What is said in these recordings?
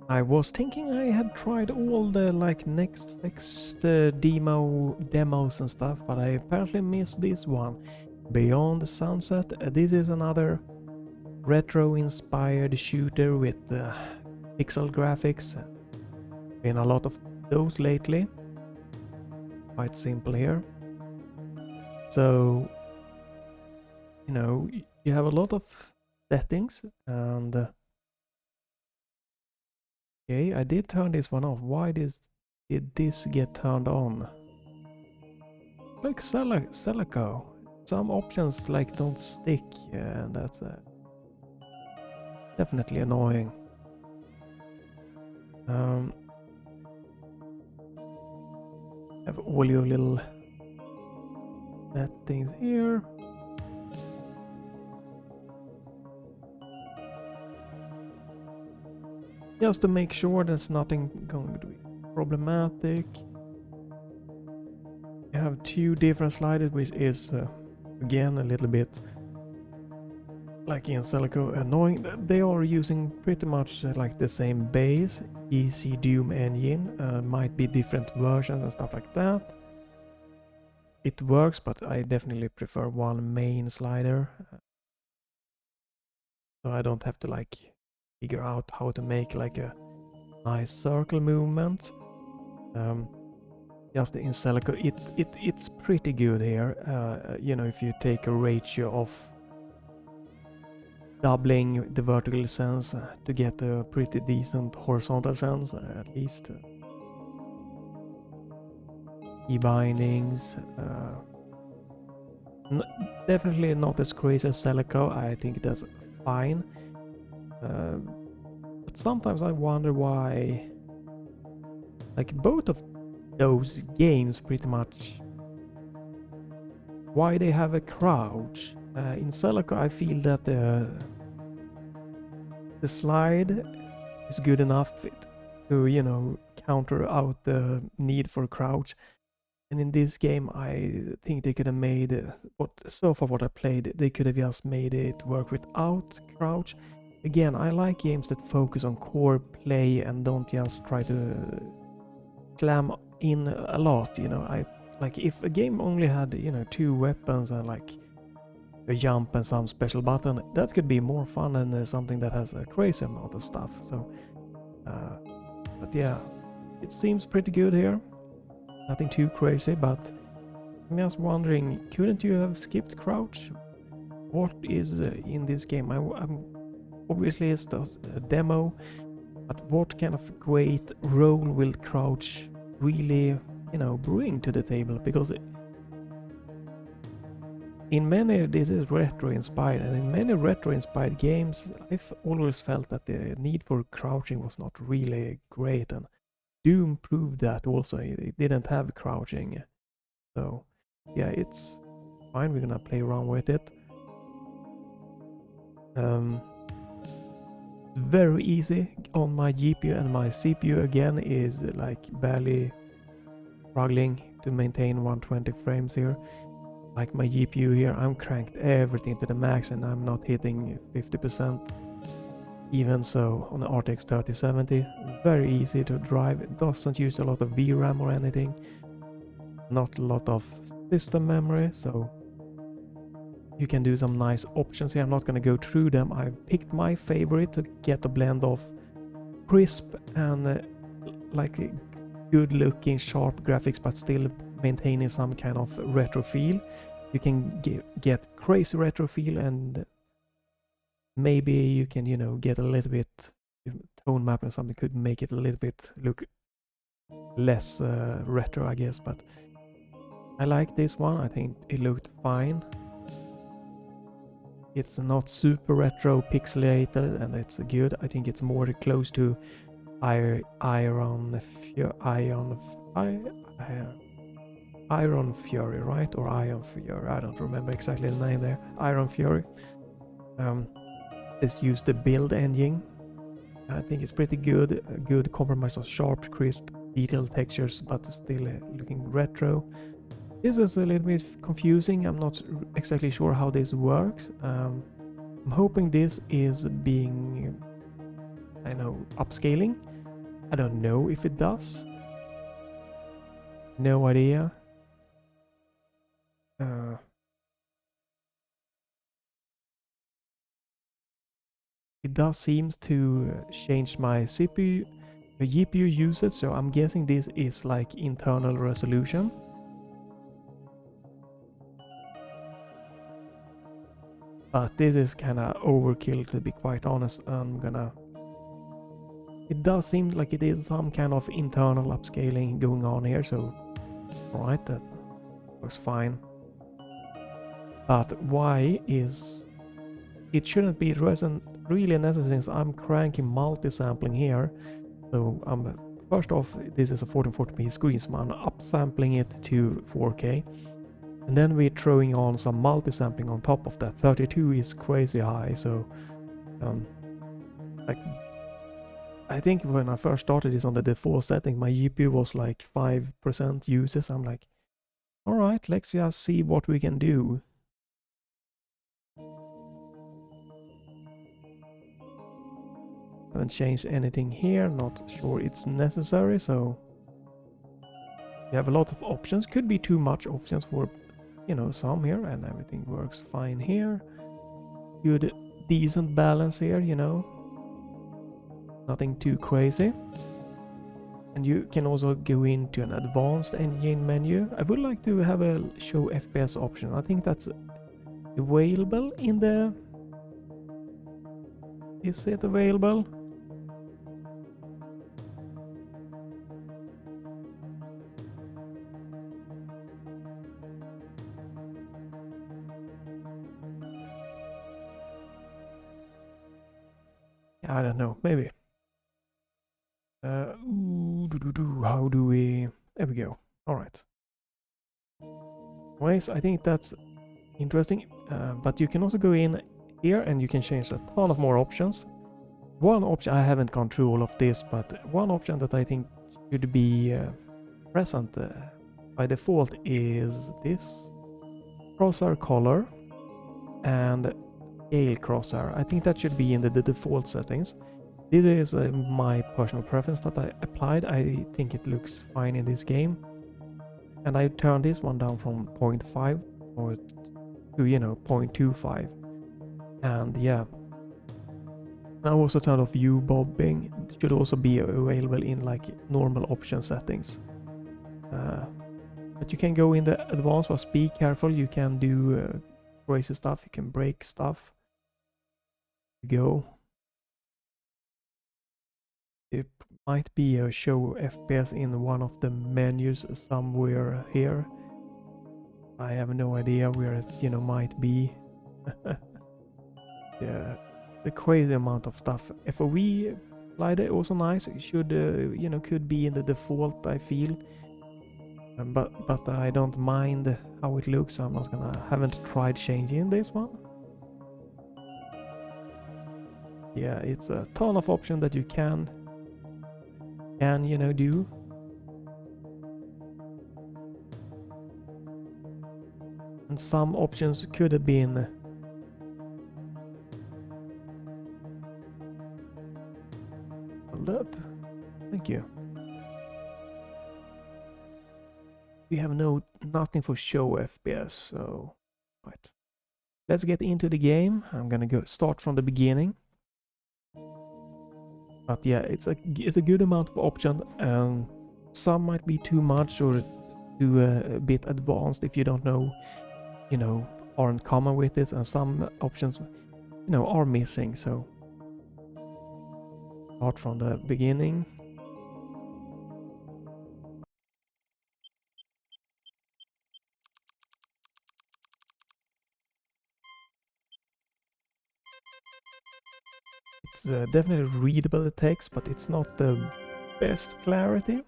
I was thinking I had tried all the like next fixed demos and stuff, but I apparently missed this one. Beyond the Sunset. This is another retro-inspired shooter with pixel graphics. Been a lot of those lately. Quite simple here. So, you know, you have a lot of settings and okay, I did turn this one off. Why did this get turned on? Like Celico. Some options like don't stick, and that's definitely annoying. Have all your little settings here. Just to make sure there's nothing going to be problematic. You have two different sliders, which is again a little bit like in Celico annoying. They are using pretty much like the same base PC Doom engine, might be different versions and stuff like that. It works, but I definitely prefer one main slider, so I don't have to like figure out how to make like a nice circle movement. Just in Celico, it's pretty good here. You know, if you take a ratio of doubling the vertical sense to get a pretty decent horizontal sense, at least. Key bindings. Definitely not as crazy as Celico. I think that's fine. But sometimes I wonder why, like both of those games pretty much, why they have a crouch. In Celico I feel that the slide is good enough to, you know, counter out the need for crouch. And in this game I think they could have made so far what I played, they could have just made it work without crouch. Again, I like games that focus on core play and don't just try to slam in a lot, you know. I like if a game only had, you know, 2 weapons and like a jump and some special button, that could be more fun than something that has a crazy amount of stuff. So but yeah, it seems pretty good here, nothing too crazy, but I'm just wondering, couldn't you have skipped crouch? What is in this game? I'm obviously it's just a demo, but what kind of great role will crouch really, you know, bring to the table? Because in many, this is retro inspired, and in many retro inspired games I've always felt that the need for crouching was not really great, and Doom proved that also. It didn't have crouching, so yeah, it's fine. We're gonna play around with it. Very easy on my GPU, and my CPU again is like barely struggling to maintain 120 frames here. Like my GPU here, I'm cranked everything to the max and I'm not hitting 50%. Even so, on the RTX 3070, very easy to drive. It doesn't use a lot of VRAM or anything, not a lot of system memory, so you can do some nice options here. I'm not going to go through them. I picked my favorite to get a blend of crisp and like good looking sharp graphics, but still maintaining some kind of retro feel. You can get crazy retro feel, and maybe you can, you know, get a little bit tone map and something could make it a little bit look less retro, I guess. But I like this one. I think it looked fine. It's not super retro pixelated, and it's good. I think it's more close to Iron Fury, right? Or Iron Fury, I don't remember exactly the name there. Iron Fury. Let's use the build engine. I think it's pretty good. A good compromise of sharp, crisp, detailed textures, but still looking retro. This is a little bit confusing. I'm not exactly sure how this works. I'm hoping this is being, I know, upscaling. I don't know if it does. No idea. It does seem to change my CPU, GPU usage, so I'm guessing this is like internal resolution. But this is kinda overkill, to be quite honest. It does seem like it is some kind of internal upscaling going on here, so alright, that works fine. But why is it shouldn't be really necessary, since I'm cranking multi-sampling here. So first off, this is a 1440p screen, so I'm upsampling it to 4K. And then we're throwing on some multi-sampling on top of that. 32 is crazy high, so like, I think when I first started this on the default setting, my GPU was like 5% usage. I'm like, alright, let's just see what we can do. Haven't changed anything here, not sure it's necessary, so we have a lot of options. Could be too much options for, you know, some here, and everything works fine here. Good, decent balance here, you know. Nothing too crazy. And you can also go into an advanced engine menu. I would like to have a show FPS option. I think that's available in the... Is it available? I don't know, maybe. How do we... There we go. Alright. Anyways, I think that's interesting. But you can also go in here and you can change a ton of more options. One option, I haven't gone through all of this, but one option that I think should be present by default is this crosshair color and scale crosshair. I think that should be in the default settings. This is my personal preference that I applied. I think it looks fine in this game. And I turned this one down from 0.5 or to, you know, 0.25. And yeah. I also turned off view bobbing. It should also be available in like normal option settings. But you can go in the advanced, but be careful. You can do crazy stuff. You can break stuff. Go. It might be a show FPS in one of the menus somewhere here. I have no idea where it, you know, might be. Yeah, the crazy amount of stuff. FOV slider also nice. It should, you know, could be in the default, I feel. But I don't mind how it looks. I'm not gonna. Haven't tried changing this one. Yeah, it's a ton of options that you can you know, do. And some options could have been that. Thank you. We have nothing for show FPS, so right. Let's get into the game. I'm gonna go start from the beginning. But yeah, it's a good amount of options, and some might be too much or too a bit advanced if you don't know, you know, aren't common with this, and some options, you know, are missing. So start from the beginning. It's definitely readable, the text, but it's not the best clarity.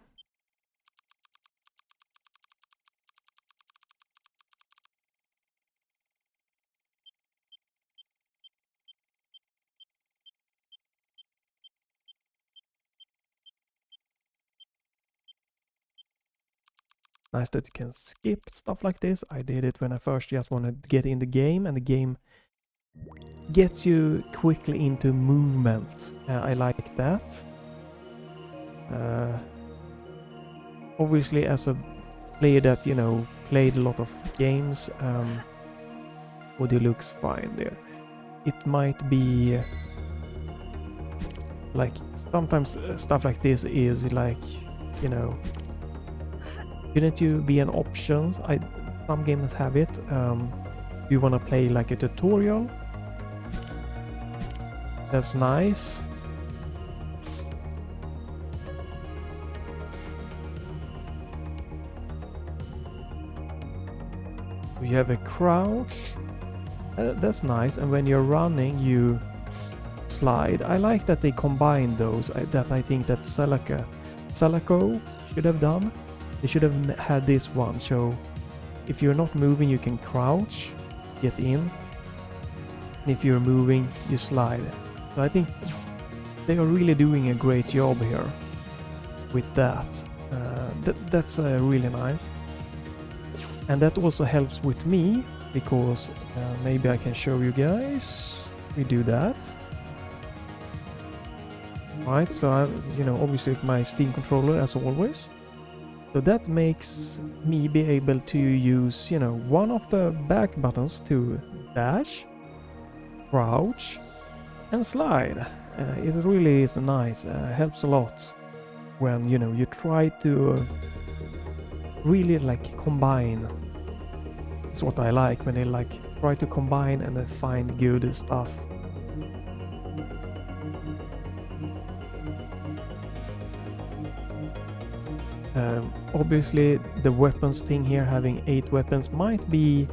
Nice that you can skip stuff like this. I did it when I first just wanted to get in the game, and the game gets you quickly into movement. I like that. Obviously, as a player that, you know, played a lot of games, audio looks fine there. It might be like sometimes stuff like this is like, you know, shouldn't you be an option? Some games have it. You want to play like a tutorial. That's nice. You have a crouch. That's nice. And when you're running, you slide. I like that they combine those. I think that Celaco should have done. They should have had this one. So if you're not moving, you can crouch, get in. And if you're moving, you slide. So I think they are really doing a great job here with that. That's really nice. And that also helps with me, because maybe I can show you guys. We do that. Right, so I, you know, obviously with my Steam controller as always. So that makes me be able to use, you know, one of the back buttons to dash, crouch, and slide. It really is nice. Helps a lot when, you know, you try to really like combine. It's what I like when they like try to combine and find good stuff. Obviously the weapons thing here, having 8 weapons might be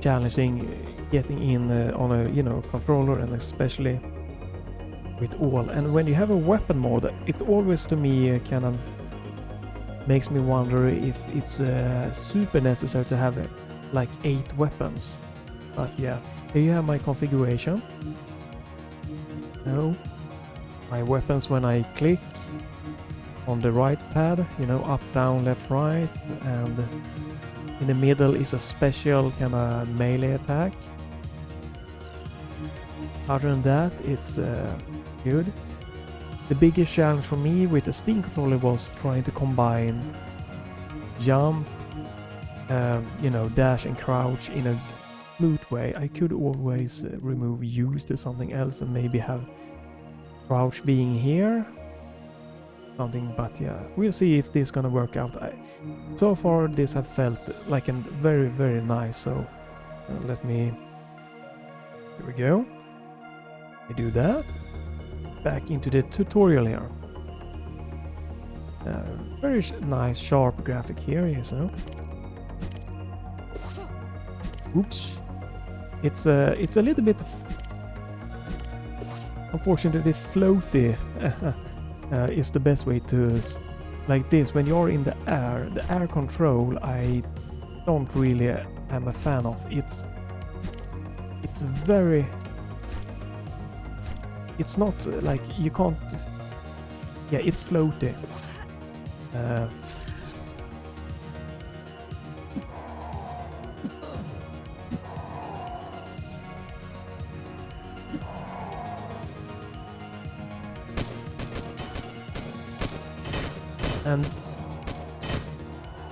challenging getting in on a, you know, controller, and especially with all. And when you have a weapon mode, it always to me kind of makes me wonder if it's super necessary to have like 8 weapons. But yeah, here you have my configuration. No, my weapons when I click on the right pad, you know, up, down, left, right, and in the middle is a special kind of melee attack. Other than that, it's good. The biggest challenge for me with the Steam controller was trying to combine jump, you know, dash and crouch in a smooth way. I could always remove use to something else and maybe have crouch being here. Something, but yeah, we'll see if this is gonna work out. So far this has felt like a very, very nice. So let me, here we go. I do that. Back into the tutorial here. Very nice sharp graphic here, you know. Oops. It's a little bit unfortunately floaty. Is the best way to, like this, when you're in the air control, I don't really am a fan of. It's very, it's not like you can't, yeah, it's floaty. And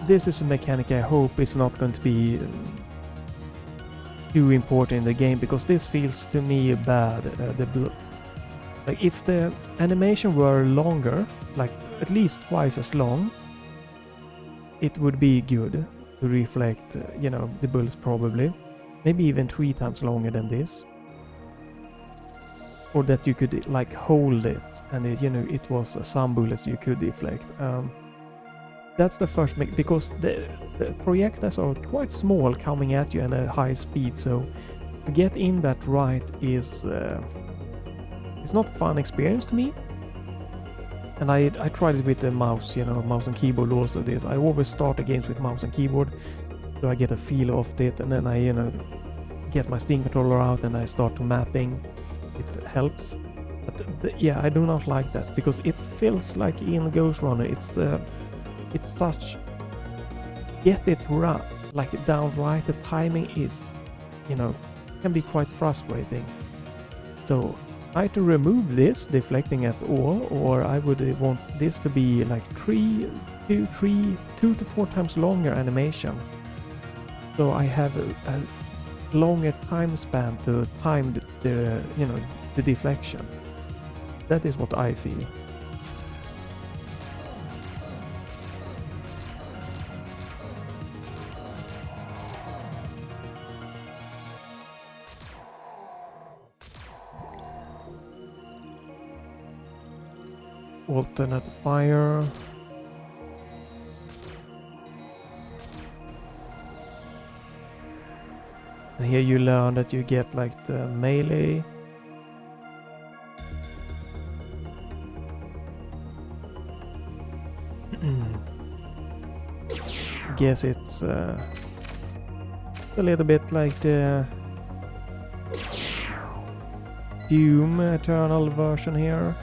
this is a mechanic I hope is not going to be too important in the game, because this feels to me bad. Like if the animation were longer, like at least twice as long, it would be good to reflect, you know, the bullets probably. Maybe even 3 times longer than this. Or that you could like hold it and it, you know, it was some bullets you could deflect. That's the first because the projectiles are quite small coming at you at a high speed, so to get in that right is it's not a fun experience to me. And I tried it with the mouse, you know, mouse and keyboard also. This I always start the games with mouse and keyboard, so I get a feel of it, and then I, you know, get my Steam controller out and I start to mapping. It helps, but yeah, I do not like that, because it feels like in Ghost Runner it's such, get it right, like down right, the timing is, you know, can be quite frustrating. So either remove this deflecting at all, or I would want this to be like 2 to 4 times longer animation. So I have a longer time span to time the you know, the deflection. That is what I feel. Alternate fire. And here you learn that you get like the melee. Guess it's a little bit like the Doom Eternal version here.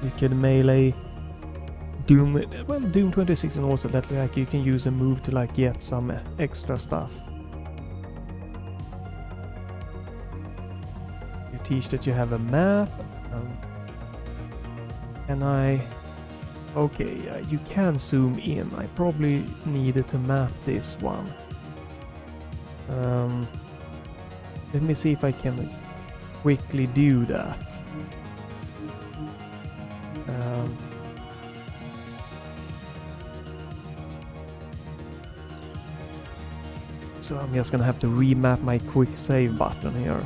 You can melee Doom, well, Doom 2016 also, that like you can use a move to like get some extra stuff. You teach that you have a map, and okay, you can zoom in. I probably needed to map this one. Let me see if I can quickly do that. So I'm just gonna have to remap my quick save button here.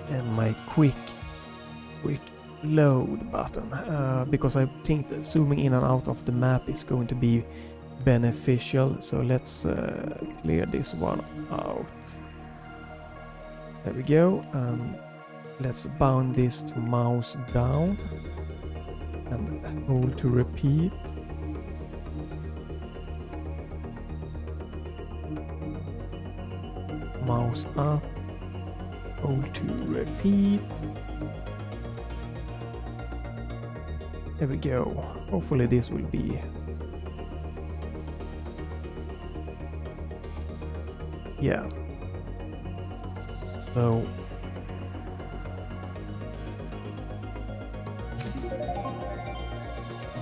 And my quick load button, because I think that zooming in and out of the map is going to be beneficial. So let's clear this one out. There we go. Let's bound this to mouse down and hold to repeat. Mouse up, hold to repeat. There we go. Hopefully this will be... yeah. So...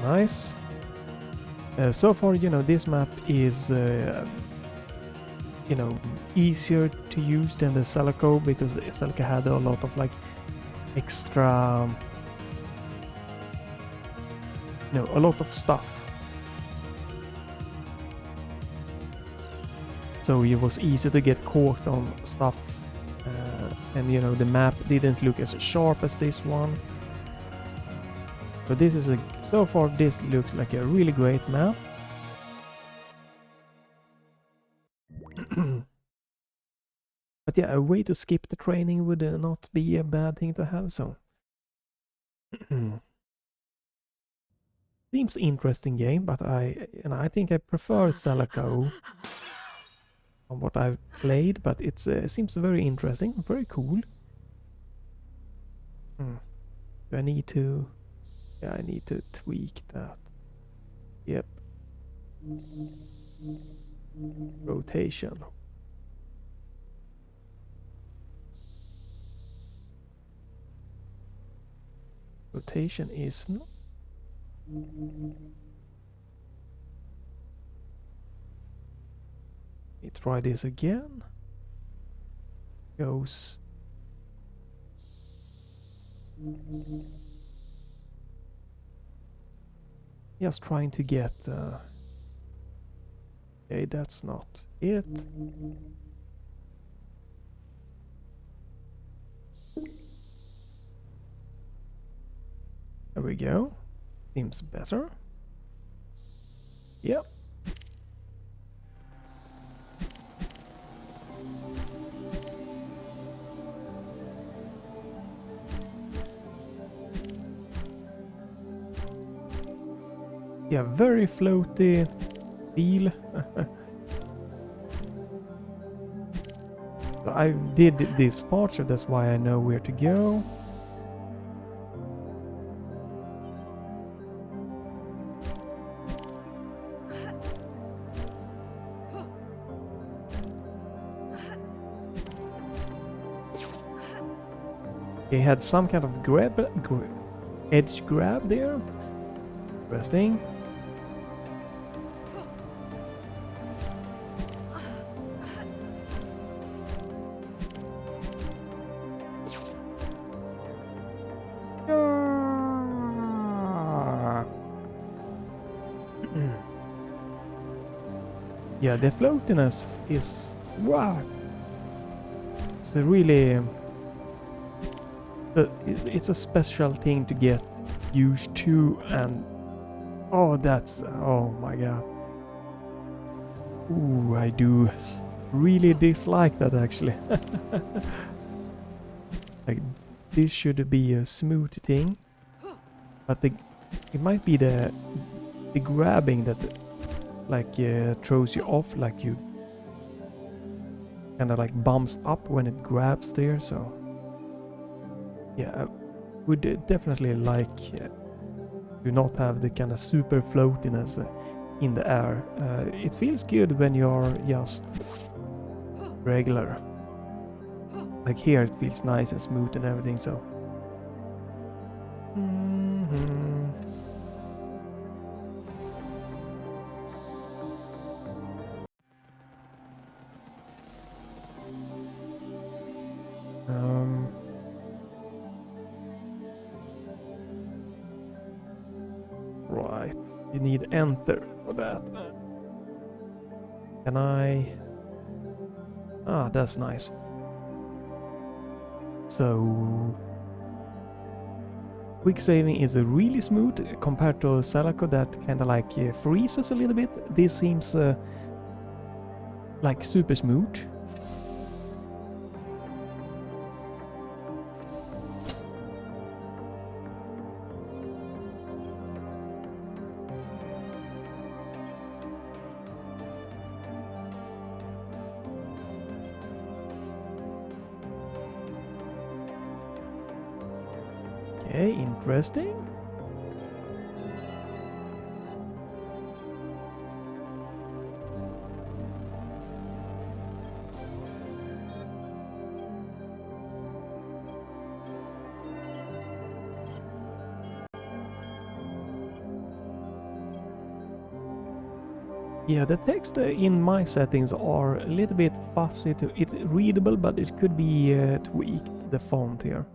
nice. So far, you know, this map is, you know, easier to use than the Celica, because the Celica had a lot of like extra, you know, a lot of stuff. So it was easy to get caught on stuff, and you know, the map didn't look as sharp as this one. But this is so far this looks like a really great map. But yeah, a way to skip the training would not be a bad thing to have, so. Seems interesting game, but I think I prefer Celica on what I've played, but it seems very interesting, very cool. Do I need to... yeah, I need to tweak that. Yep. Rotation. Rotation is not... let me try this again. Goes... just trying to get... okay, that's not it. There we go. Seems better. Yep. Yeah, very floaty feel. So I did this part, so that's why I know where to go. He had some kind of edge grab there. Interesting. Yeah, the floatiness is wow. It's a really it's a special thing to get used to, and oh, that's oh my god. Ooh, I do really dislike that actually. Like this should be a smooth thing, but it might be the grabbing that like throws you off, like you kind of like bumps up when it grabs there. So yeah, I would definitely like to not have the kind of super floatiness in the air. It feels good when you're just regular. Like here it feels nice and smooth and everything, so. Right, you need enter for that. Can I? Ah, that's nice. So quick saving is really smooth compared to Celaco that kind of like freezes a little bit. This seems like super smooth. Okay, interesting. Yeah, the text in my settings are a little bit fuzzy to it readable, but it could be tweaked, the font here.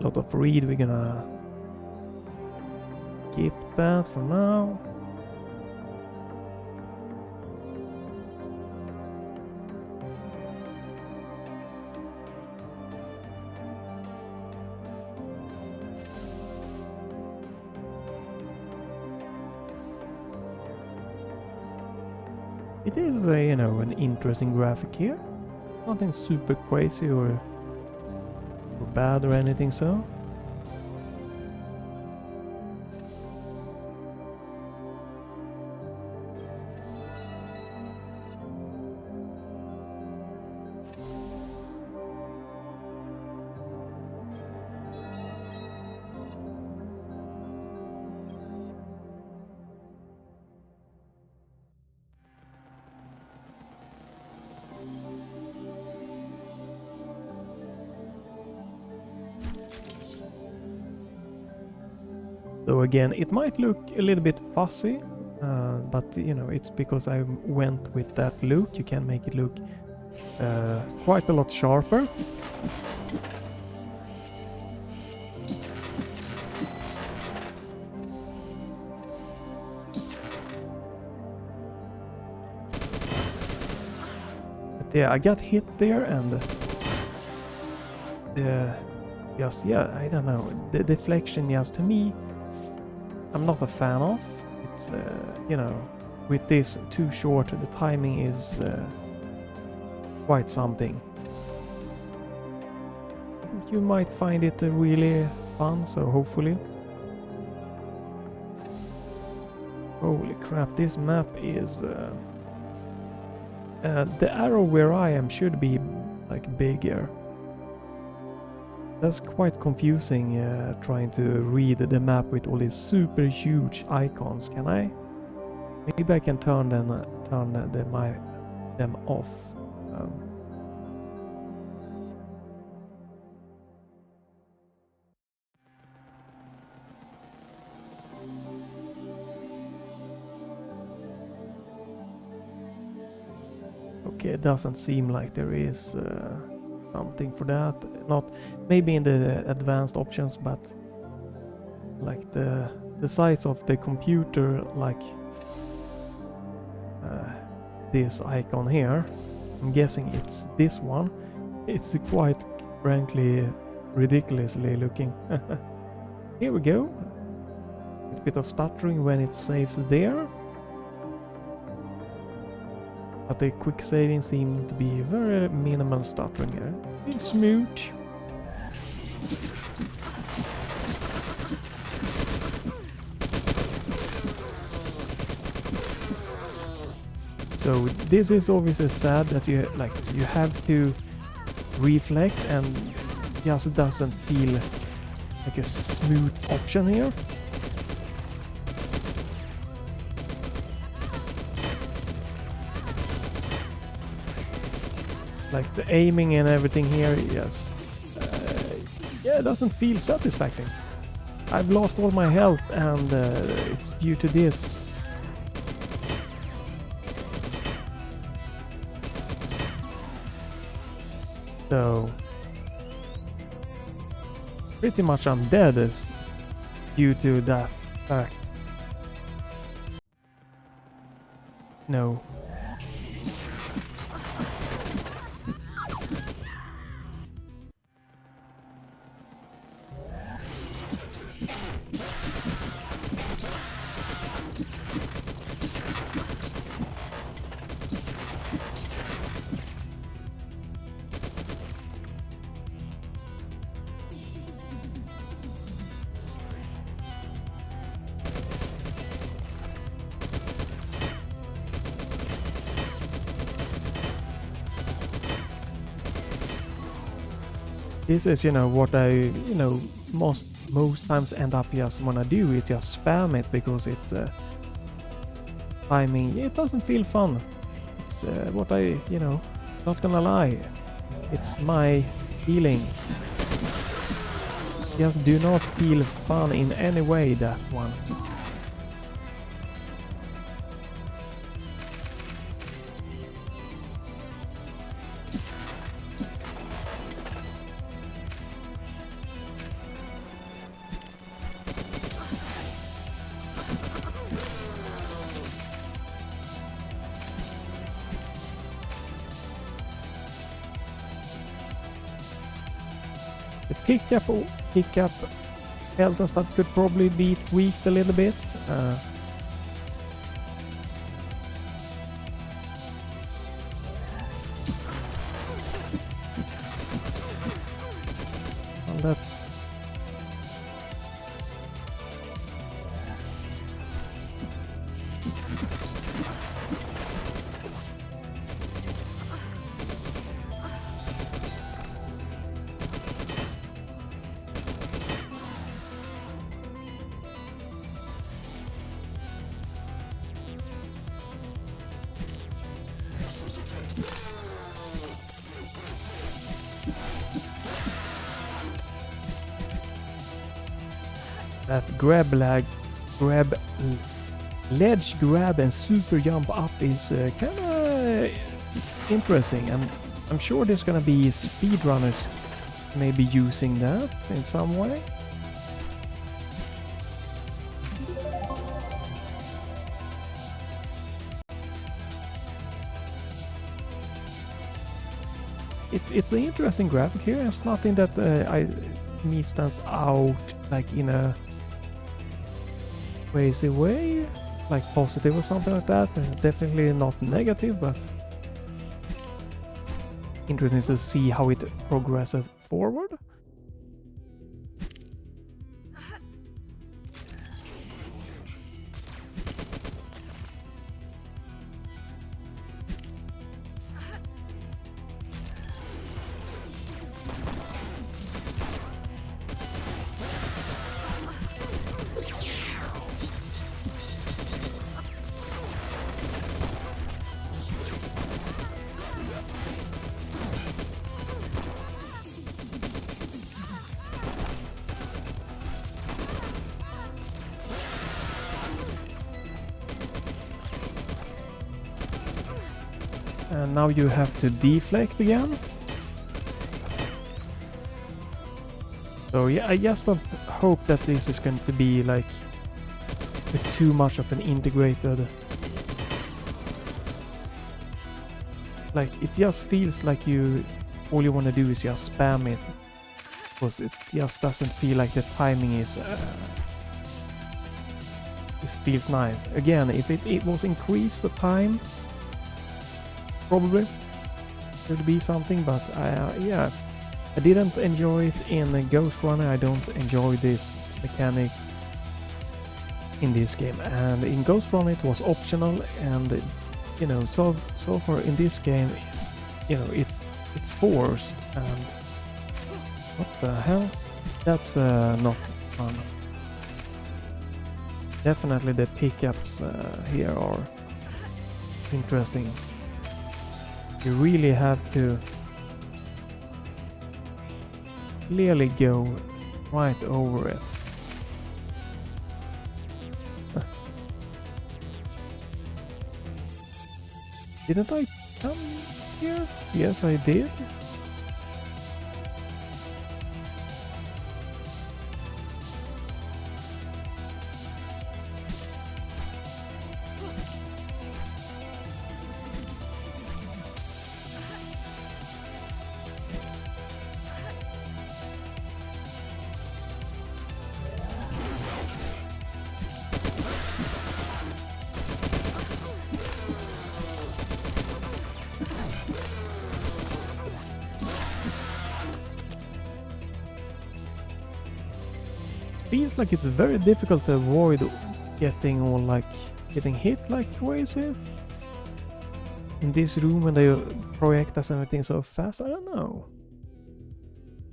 Lot of read, we're gonna keep that for now. It is you know, an interesting graphic here. Nothing super crazy or bad or anything so. So again, it might look a little bit fuzzy, but you know, it's because I went with that look. You can make it look quite a lot sharper. But yeah, I got hit there, and just yeah, I don't know, the deflection, just to me, I'm not a fan of. It's you know, with this too short, the timing is quite something. you might find it really fun, so hopefully. Holy crap, this map is... the arrow where I am should be like bigger. That's quite confusing trying to read the map with all these super huge icons. Can I? Maybe I can turn them off. Okay, it doesn't seem like there is something for that. Not maybe in the advanced options, but like the size of the computer, like this icon here. I'm guessing it's this one. It's quite frankly ridiculously looking. Here we go. A bit of stuttering when it saves there. But the quick saving seems to be very minimal stuttering here. It's smooth. So this is obviously sad that you have to reflect and just doesn't feel like a smooth option here. Like the aiming and everything here, yes. Yeah, it doesn't feel satisfying. I've lost all my health and it's due to this. So pretty much I'm dead is due to that fact. No. This is, what I, most times end up just wanna do is just spam it because it's timing. It doesn't feel fun. It's what I, not gonna lie. It's my feeling. Just do not feel fun in any way, that one. The pickup health and stuff could probably be tweaked a little bit. Well, that's that ledge grab and super jump up is kinda interesting, and I'm sure there's gonna be speedrunners maybe using that in some way. It's an interesting graphic here. It's nothing that me stands out like in a crazy way, like positive or something like that. Definitely not negative, but interesting to see how it progresses forward. and now you have to deflect again. So yeah, I just don't hope that this is going to be like too much of an integrated, like it just feels like all you want to do is just spam it, because it just doesn't feel like the timing is this feels nice. Again, if it was increased the time, probably could be something, but yeah, I didn't enjoy it in Ghost Runner. I don't enjoy this mechanic in this game, and in Ghost Runner it was optional, and you know, so far in this game, you know, it's forced, and what the hell, that's not fun. Definitely the pickups here are interesting. You really have to clearly go right over it. Didn't I come here? Yes, I did. Feels like it's very difficult to avoid getting hit like crazy in this room when they project us everything so fast. I don't know.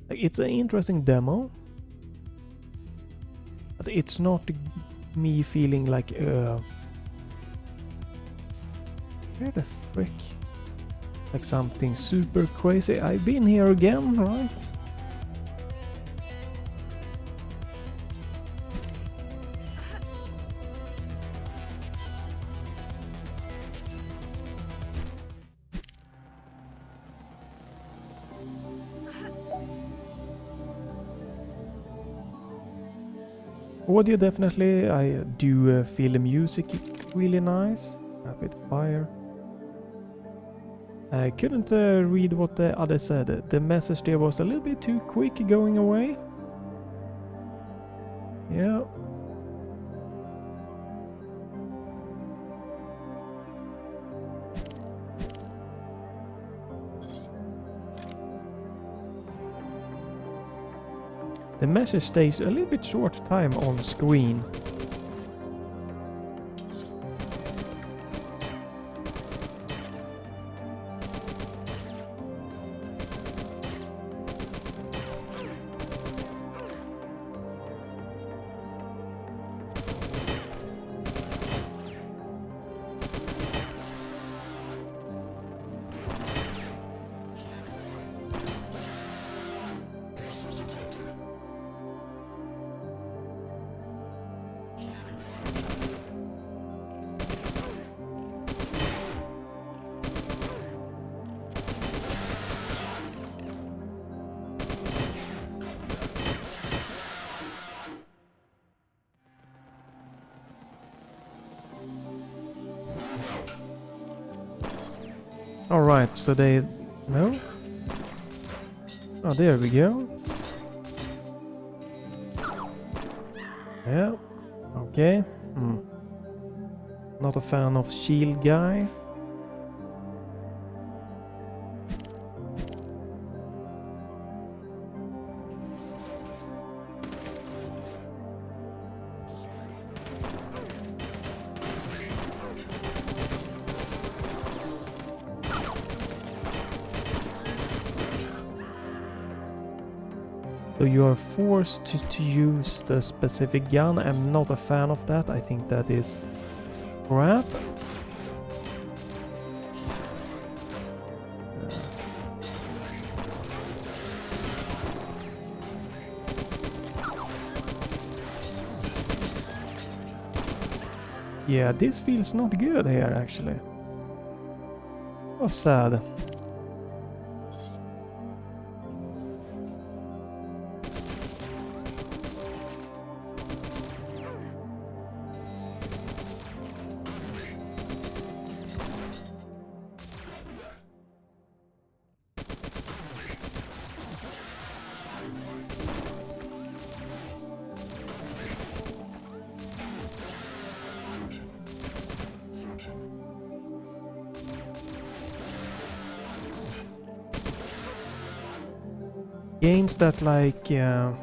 Like, it's an interesting demo, but it's not me feeling like where the frick, like something super crazy. I've been here again, right? Audio definitely, I do feel the music really nice. Rapid fire. I couldn't read what the other said. The message there was a little bit too quick going away. Yeah. The message stays a little bit short time on screen. Alright, so they... no? Oh, there we go. Yeah, okay. Not a fan of shield guy. So you are forced to use the specific gun. I'm not a fan of that. I think that is crap. Yeah, this feels not good here actually. was sad. Games that like kinda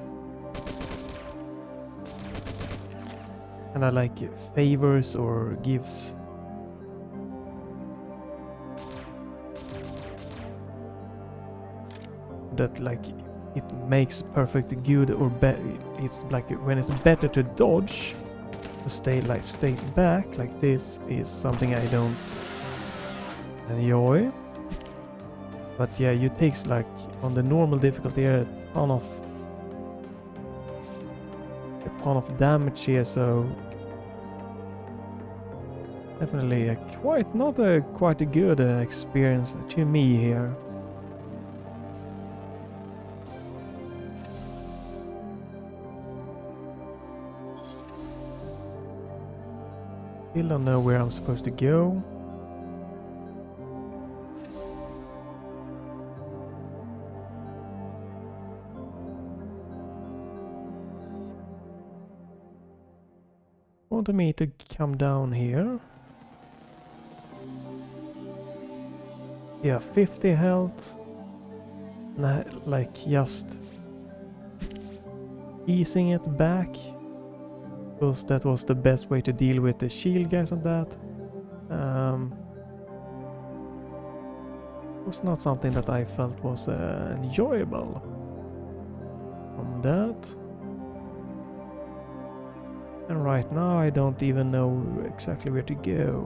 like favors or gives that like it makes perfect good or bad. It's like when it's better to dodge, to stay back like this is something I don't enjoy. But yeah, you takes like on the normal difficulty a ton of damage here, so definitely quite a good experience to me here. Still don't know where I'm supposed to go. Wanted me to come down here. Yeah, 50 health. Nah, like just easing it back, because that was the best way to deal with the shield guys and that. Was not something that I felt was enjoyable from that. And right now I don't even know exactly where to go.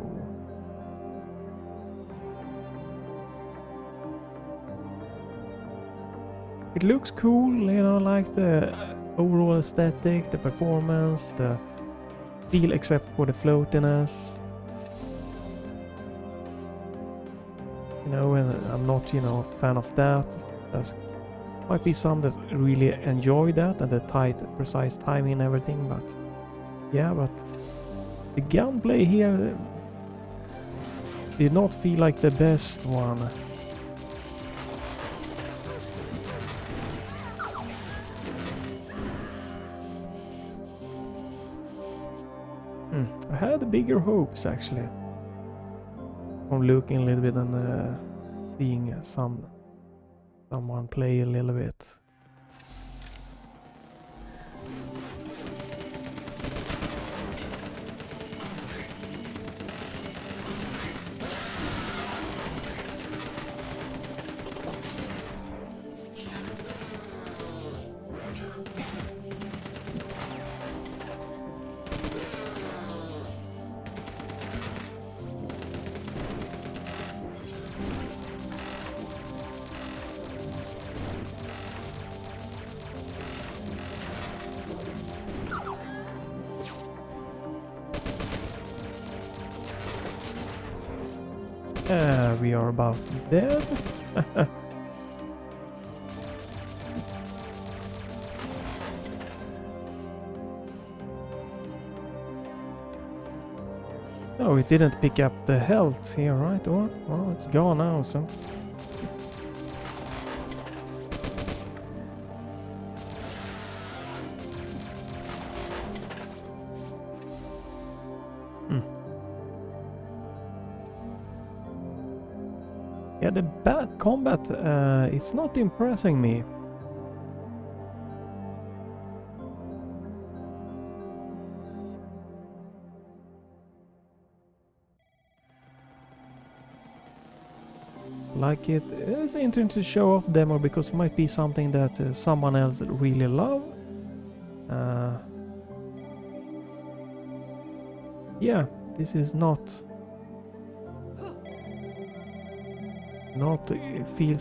It looks cool, you know, like the overall aesthetic, the performance, the feel except for the floatiness. You know, and I'm not, you know, a fan of that. There's might be some that really enjoy that and the tight, precise timing and everything, but yeah, but the gunplay here did not feel like the best one. I had bigger hopes actually from looking a little bit and seeing someone play a little bit. We are about dead. Oh, it didn't pick up the health here, right? Or well, it's gone now, so. Yeah, the bad combat is not impressing me. Like it is interesting to show off demo because it might be something that someone else really love. Yeah, this is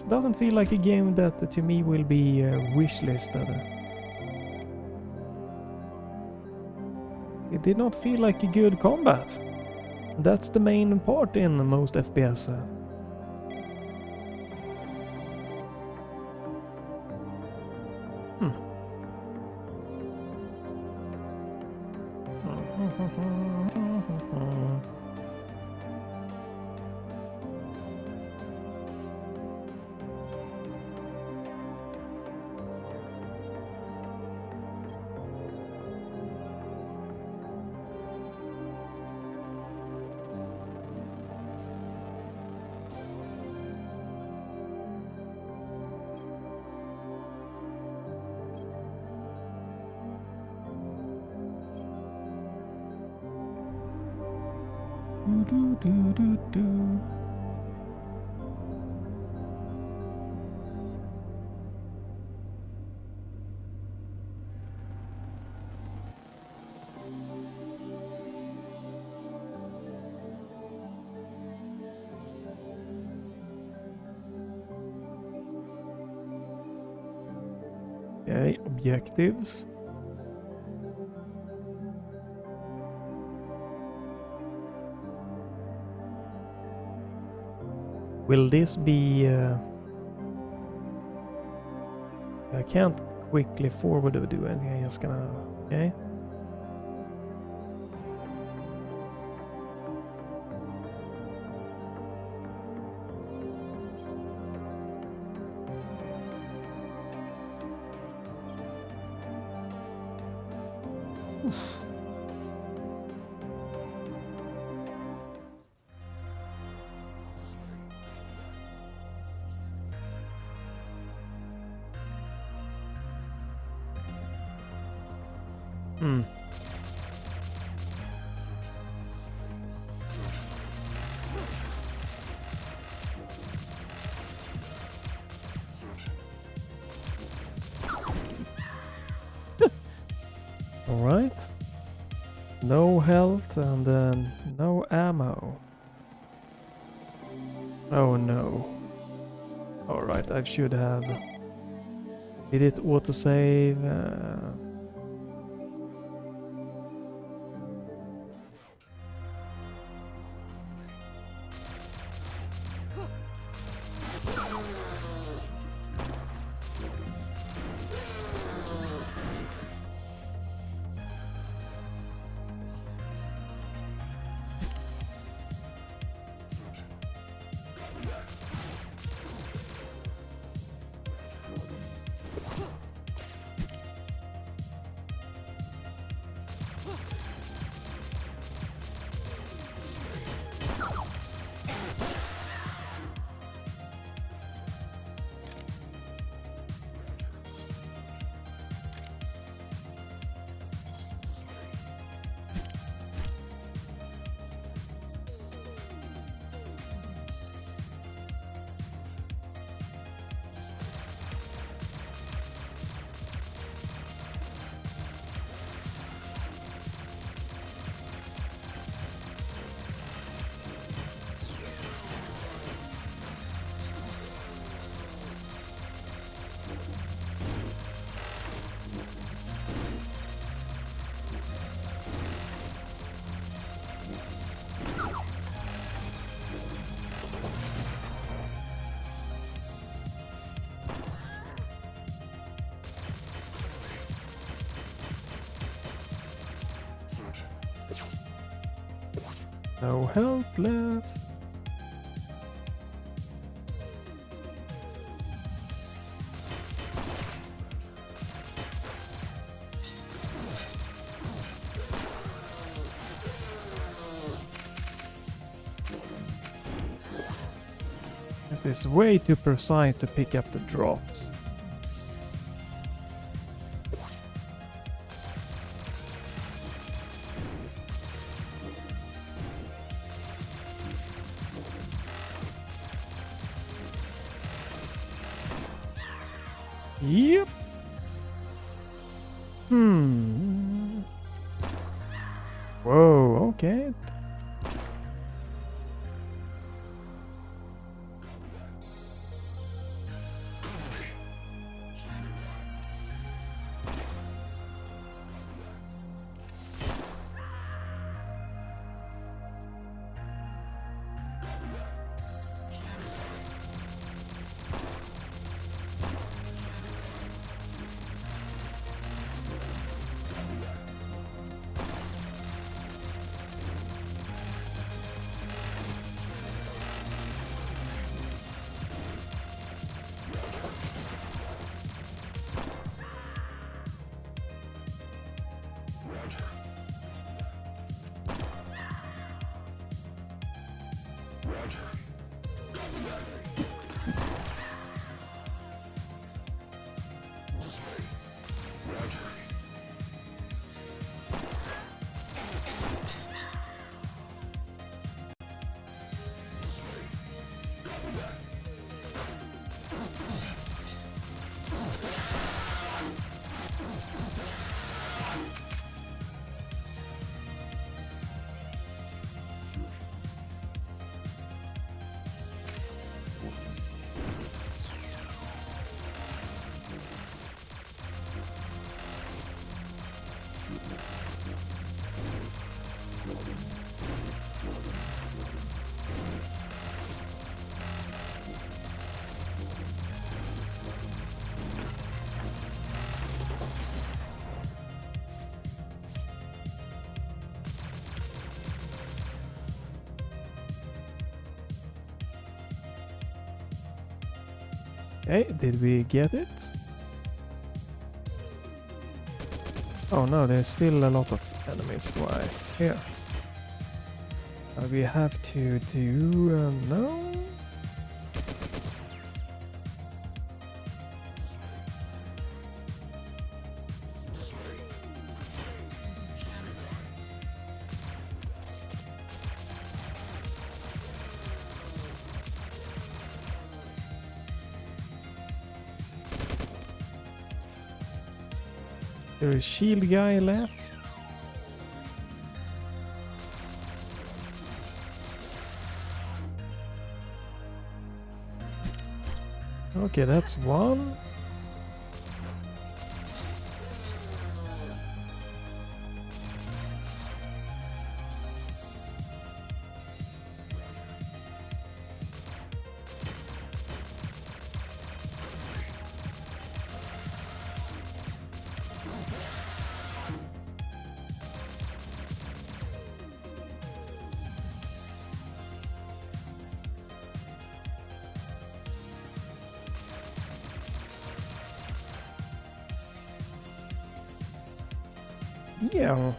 doesn't feel like a game that to me will be wishlisted. It did not feel like a good combat. That's the main part in most FPS. Hmm. Do, do, do, do. Okay, objectives. Will this be... I can't quickly forward or do anything, I'm just gonna... Okay. Hmm. Alright. No health and then no ammo. Oh no. Alright, I should have... Did it autosave? No health left. It is way too precise to pick up the drops. Yep. Whoa, okay. Okay, did we get it? Oh no, there's still a lot of enemies right here. We have to do... no? There is shield guy left. Okay, that's one. Yeah,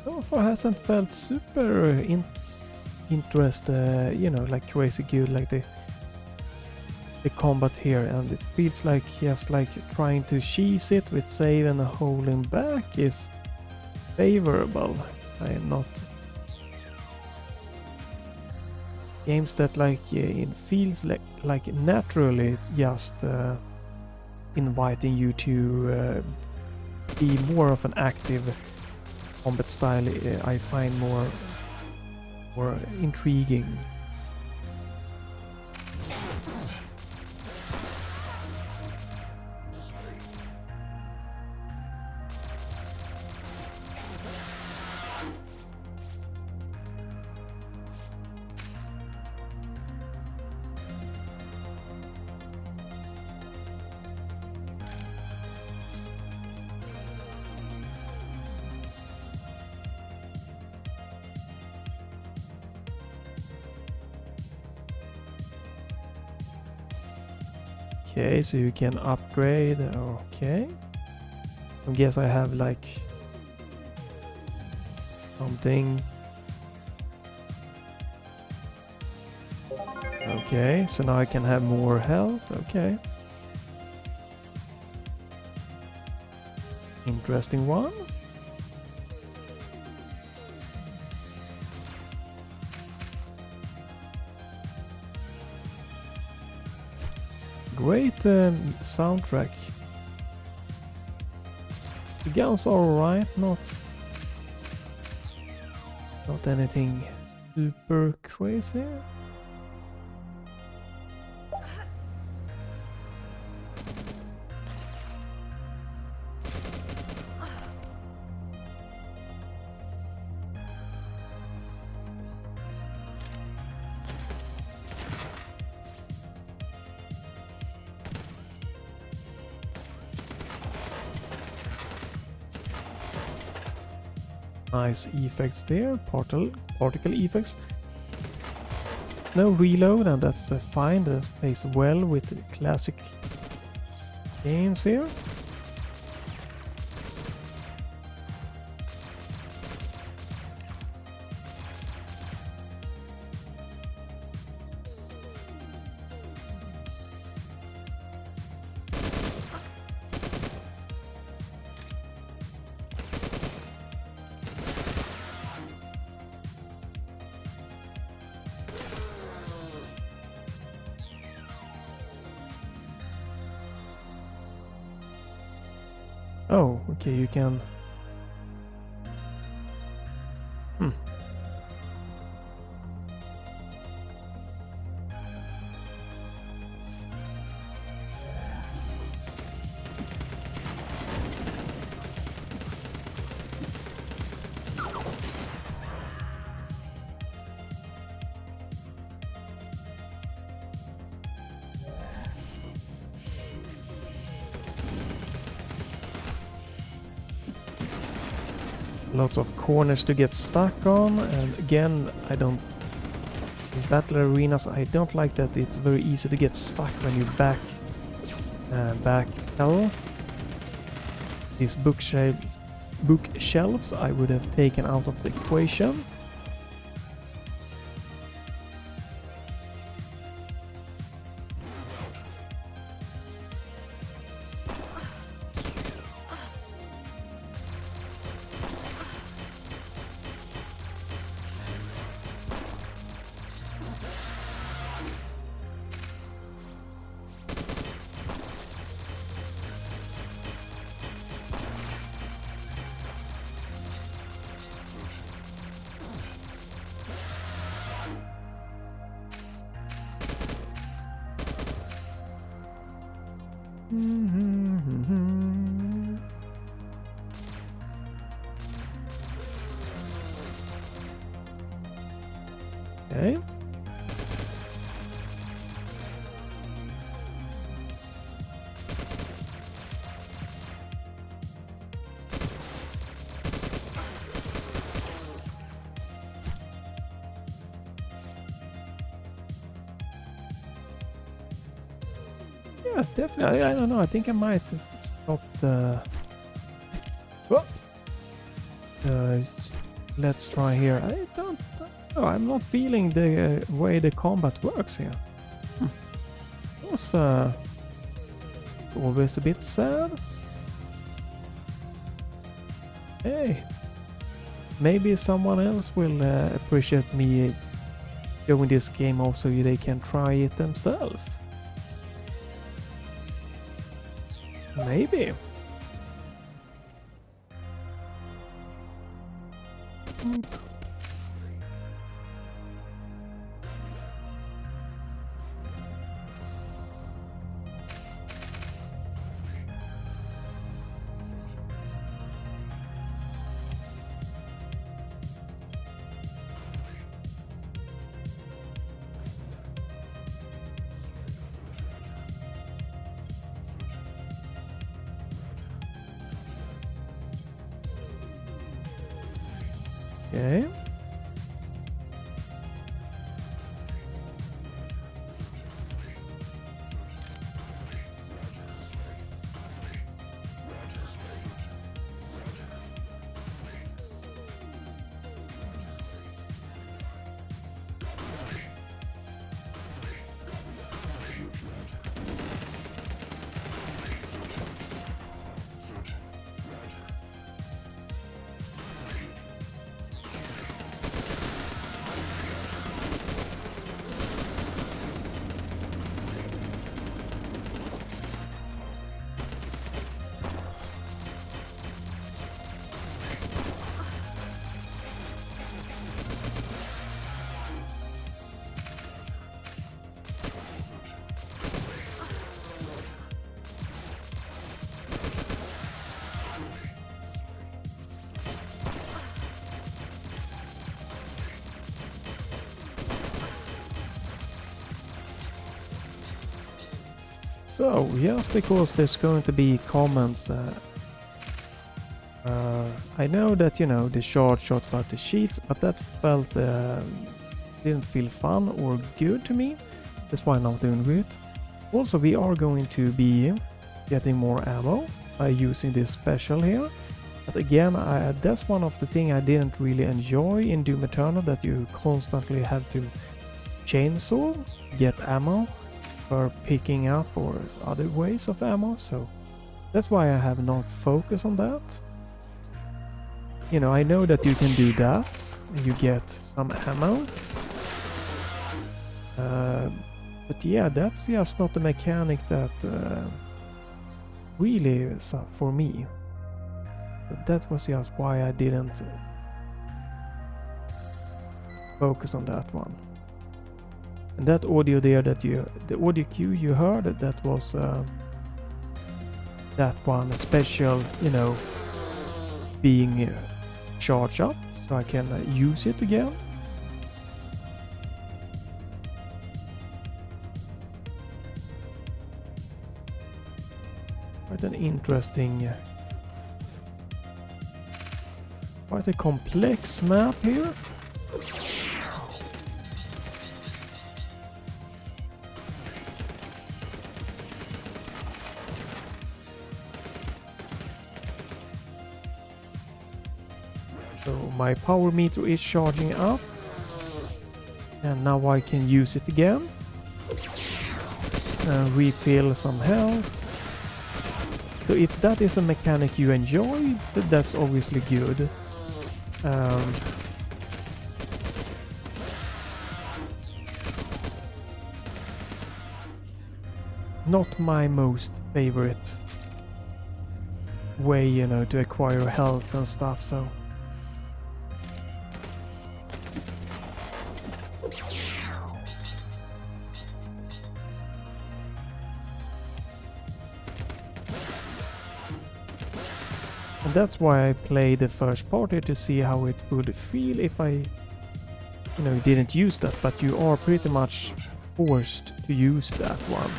so far hasn't felt super interested, you know, like crazy good, like the combat here, and it feels like just like trying to cheese it with save and holding back is favorable. I am not games that like it feels like naturally just inviting you to be more of an active combat style. I find more intriguing. Okay, so you can upgrade. Okay, I guess I have like something. Okay, so now I can have more health. Okay, interesting one. Great soundtrack. The guns are alright, not anything super crazy. Nice effects there, particle effects. There's no reload, and that's fine. That plays well with classic games here. Oh, okay, you can... Lots of corners to get stuck on, and again, I don't battle arenas, I don't like that it's very easy to get stuck when you back pedal. These bookshelves I would have taken out of the equation. Okay. Yeah, definitely. I don't know. I think I might stop the. Oh. Let's try here. I don't know. I'm not feeling the way the combat works here. It was always a bit sad. Hey, maybe someone else will appreciate me doing this game also. They can try it themselves. Maybe. Okay. So, just because there's going to be comments, I know that, you know, the short shot about the sheets, but that felt, didn't feel fun or good to me. That's why I'm not doing it. Also, we are going to be getting more ammo by using this special here. But again, that's one of the things I didn't really enjoy in Doom Eternal, that you constantly have to chainsaw, get ammo for picking up or other ways of ammo, so that's why I have not focused on that. You know, I know that you can do that and you get some ammo, but yeah, that's just not the mechanic that really is for me. But that was just why I didn't focus on that one. And that audio there that the audio cue you heard, that was that one special, you know, being charged up, so I can use it again. Quite an interesting, quite a complex map here. So my power meter is charging up. And now I can use it again. Refill some health. So if that is a mechanic you enjoy, that's obviously good. Not my most favorite way, you know, to acquire health and stuff, so... And that's why I played the first part here, to see how it would feel if I, you know, didn't use that, but you are pretty much forced to use that one.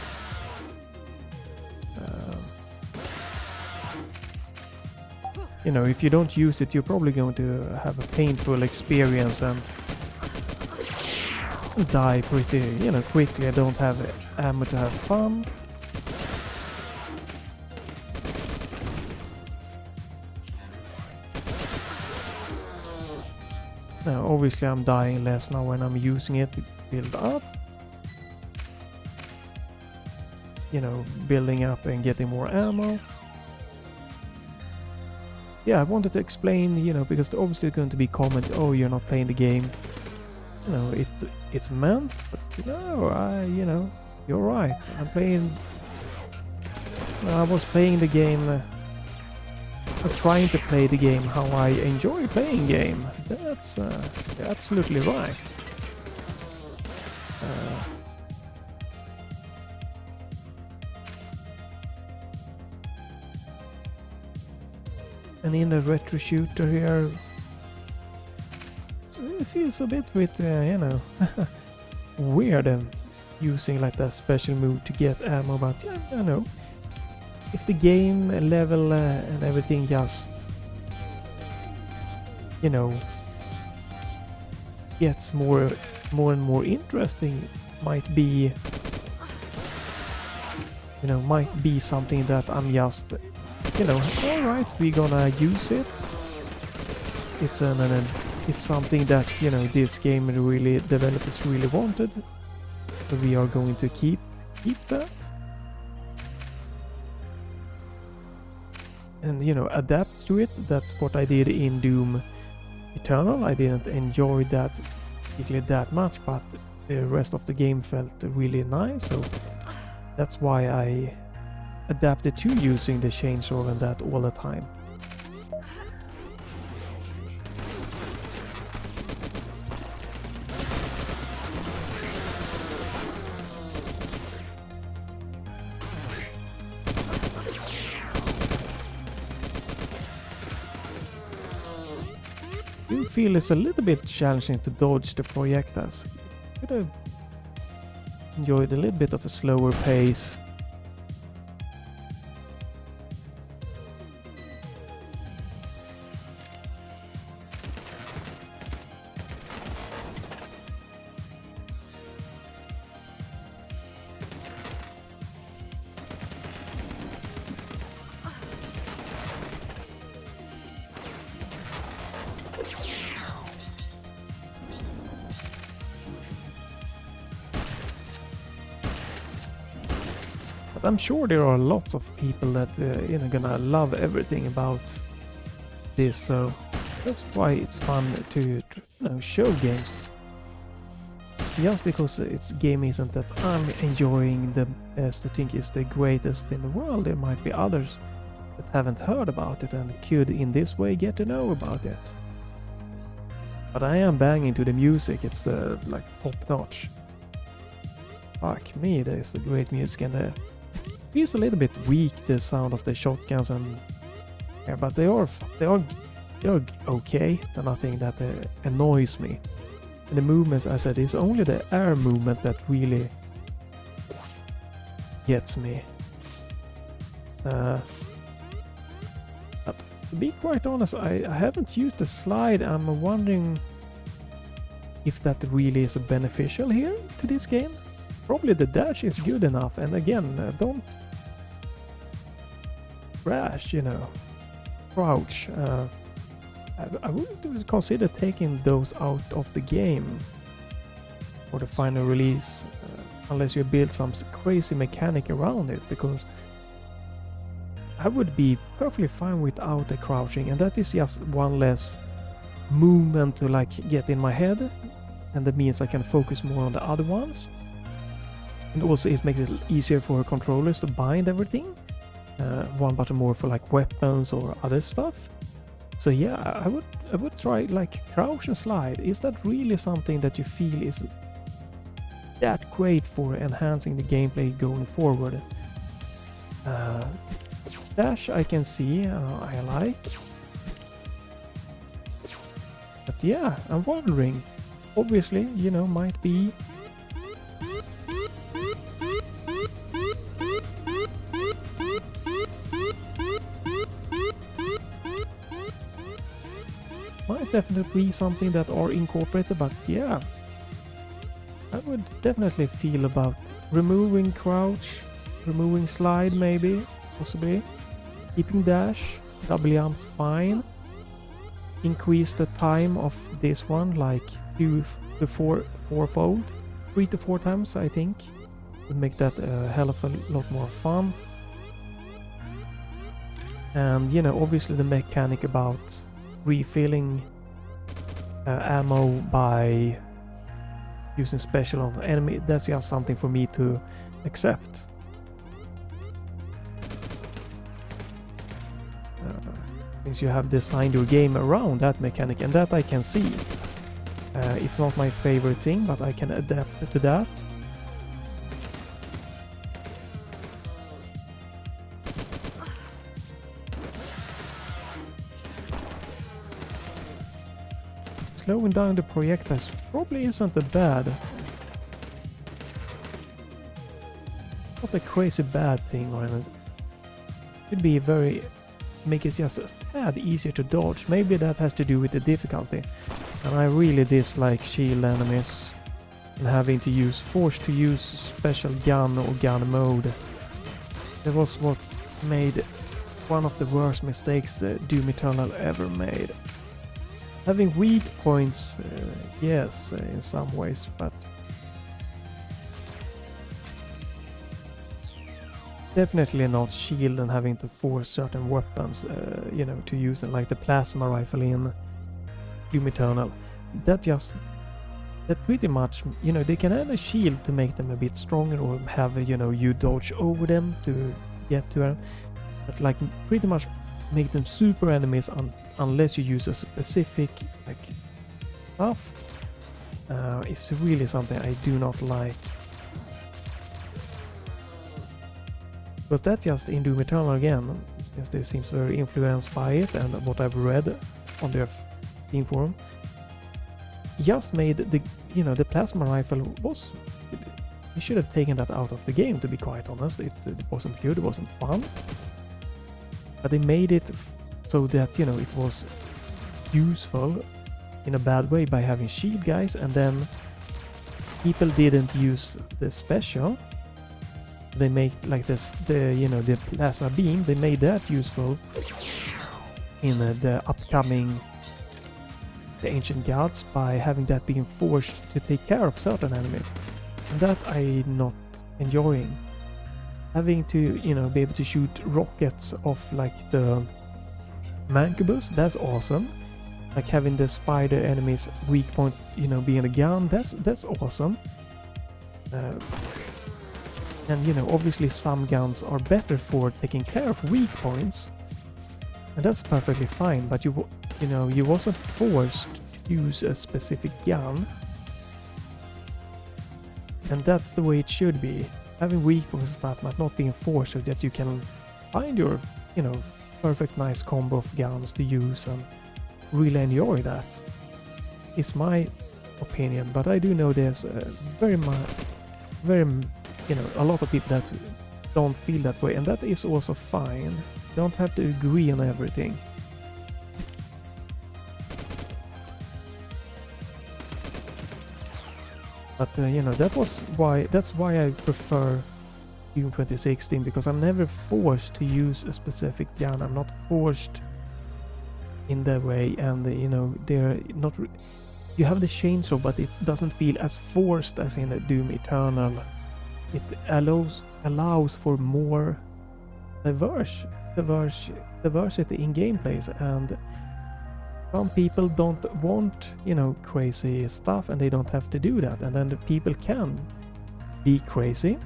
You know, if you don't use it, you're probably going to have a painful experience and die pretty, you know, quickly. I don't have ammo to have fun. Now, obviously I'm dying less now when I'm using it to build up. You know, building up and getting more ammo. Yeah, I wanted to explain, you know, because obviously going to be comment, oh, you're not playing the game. You know, it's meant, but no, you know, you're right. I'm playing... I was playing the game... trying to play the game how I enjoy playing game. That's you're absolutely right. And in the retro shooter here, it feels a bit with, you know, weird using like that special move to get ammo, but yeah, I know. If the game level and everything just, you know, gets more and more interesting, might be, you know, might be something that I'm just, you know, alright, we're gonna use it. It's it's something that, you know, this game really, developers really wanted. So we are going to keep that. And, you know, adapt to it. That's what I did in Doom Eternal. I didn't enjoy that particularly that much, but the rest of the game felt really nice, so that's why I adapted to using the chainsaw and that all the time. You feel it's a little bit challenging to dodge the projectiles. Could have enjoyed a little bit of a slower pace. I'm sure there are lots of people that you know, gonna love everything about this, so that's why it's fun to, you know, show games. It's just because it's game isn't that I'm enjoying the best to think is the greatest in the world. There might be others that haven't heard about it and could in this way get to know about it. But I am banging to the music. It's like top notch. Fuck me, there's a great music in there. Feels a little bit weak, the sound of the shotguns, and yeah, but they are okay. They're nothing that annoys me. And the movements, I said, is only the air movement that really gets me. But to be quite honest, I haven't used the slide. I'm wondering if that really is beneficial here to this game. Probably the dash is good enough, and again, don't crash, you know, crouch. I would consider taking those out of the game for the final release, unless you build some crazy mechanic around it, because I would be perfectly fine without the crouching, and that is just one less movement to like get in my head, and that means I can focus more on the other ones. And also it makes it easier for controllers to bind everything. One button more for like weapons or other stuff. So yeah, I would try like crouch and slide. Is that really something that you feel is that great for enhancing the gameplay going forward? Dash I can see, I like. But yeah, I'm wondering. Obviously, you know, might be definitely be something that are incorporated, but yeah, I would definitely feel about removing crouch, removing slide maybe, possibly, keeping dash, double jumps fine, increase the time of this one like 2 to 4-fold, 3 to 4 times I think, would make that a hell of a lot more fun. And you know, obviously the mechanic about refilling ammo by using special on the enemy, that's just something for me to accept. Since you have designed your game around that mechanic, and that I can see. It's not my favorite thing, but I can adapt to that. Slowing down the projectiles probably isn't that bad. Not a crazy bad thing or anything. It'd be very... make it just a tad easier to dodge. Maybe that has to do with the difficulty. And I really dislike shield enemies and having to use... forced to use special gun or gun mode. That was what made one of the worst mistakes Doom Eternal ever made. Having weak points, yes, in some ways, but definitely not shield and having to force certain weapons, you know, to use them, like the plasma rifle in Doom Eternal. That pretty much, you know, they can add a shield to make them a bit stronger, or have, you know, you dodge over them to get to them, but like pretty much make them super enemies unless you use a specific like stuff. It's really something I do not like. Because that just in Doom Eternal again, since they seems very influenced by it and what I've read on their team forum, just made the, you know, the plasma rifle was... you should have taken that out of the game, to be quite honest. It wasn't good, it wasn't fun. But they made it so that, you know, it was useful in a bad way by having shield guys, and then people didn't use the special. They made like this, you know, the plasma beam, they made that useful in the upcoming the Ancient Gods by having that being forced to take care of certain enemies. And that I'm not enjoying. Having to, you know, be able to shoot rockets off like the Mancubus, that's awesome. Like having the spider enemies weak point, you know, being a gun, that's awesome. And you know, obviously some guns are better for taking care of weak points, and that's perfectly fine. But you know, you wasn't forced to use a specific gun, and that's the way it should be. Having weak points and stuff, but not being forced, so that you can find your, you know, perfect nice combo of guns to use and really enjoy that. Is my opinion, but I do know there's very, you know, a lot of people that don't feel that way, and that is also fine. You don't have to agree on everything. But you know, that's why I prefer Doom 2016, because I'm never forced to use a specific gun. I'm not forced in that way, and you know, they're not. You have the chainsaw, but it doesn't feel as forced as in Doom Eternal. It allows for more diversity in gameplays, and some people don't want, you know, crazy stuff, and they don't have to do that. And then the people can be crazy.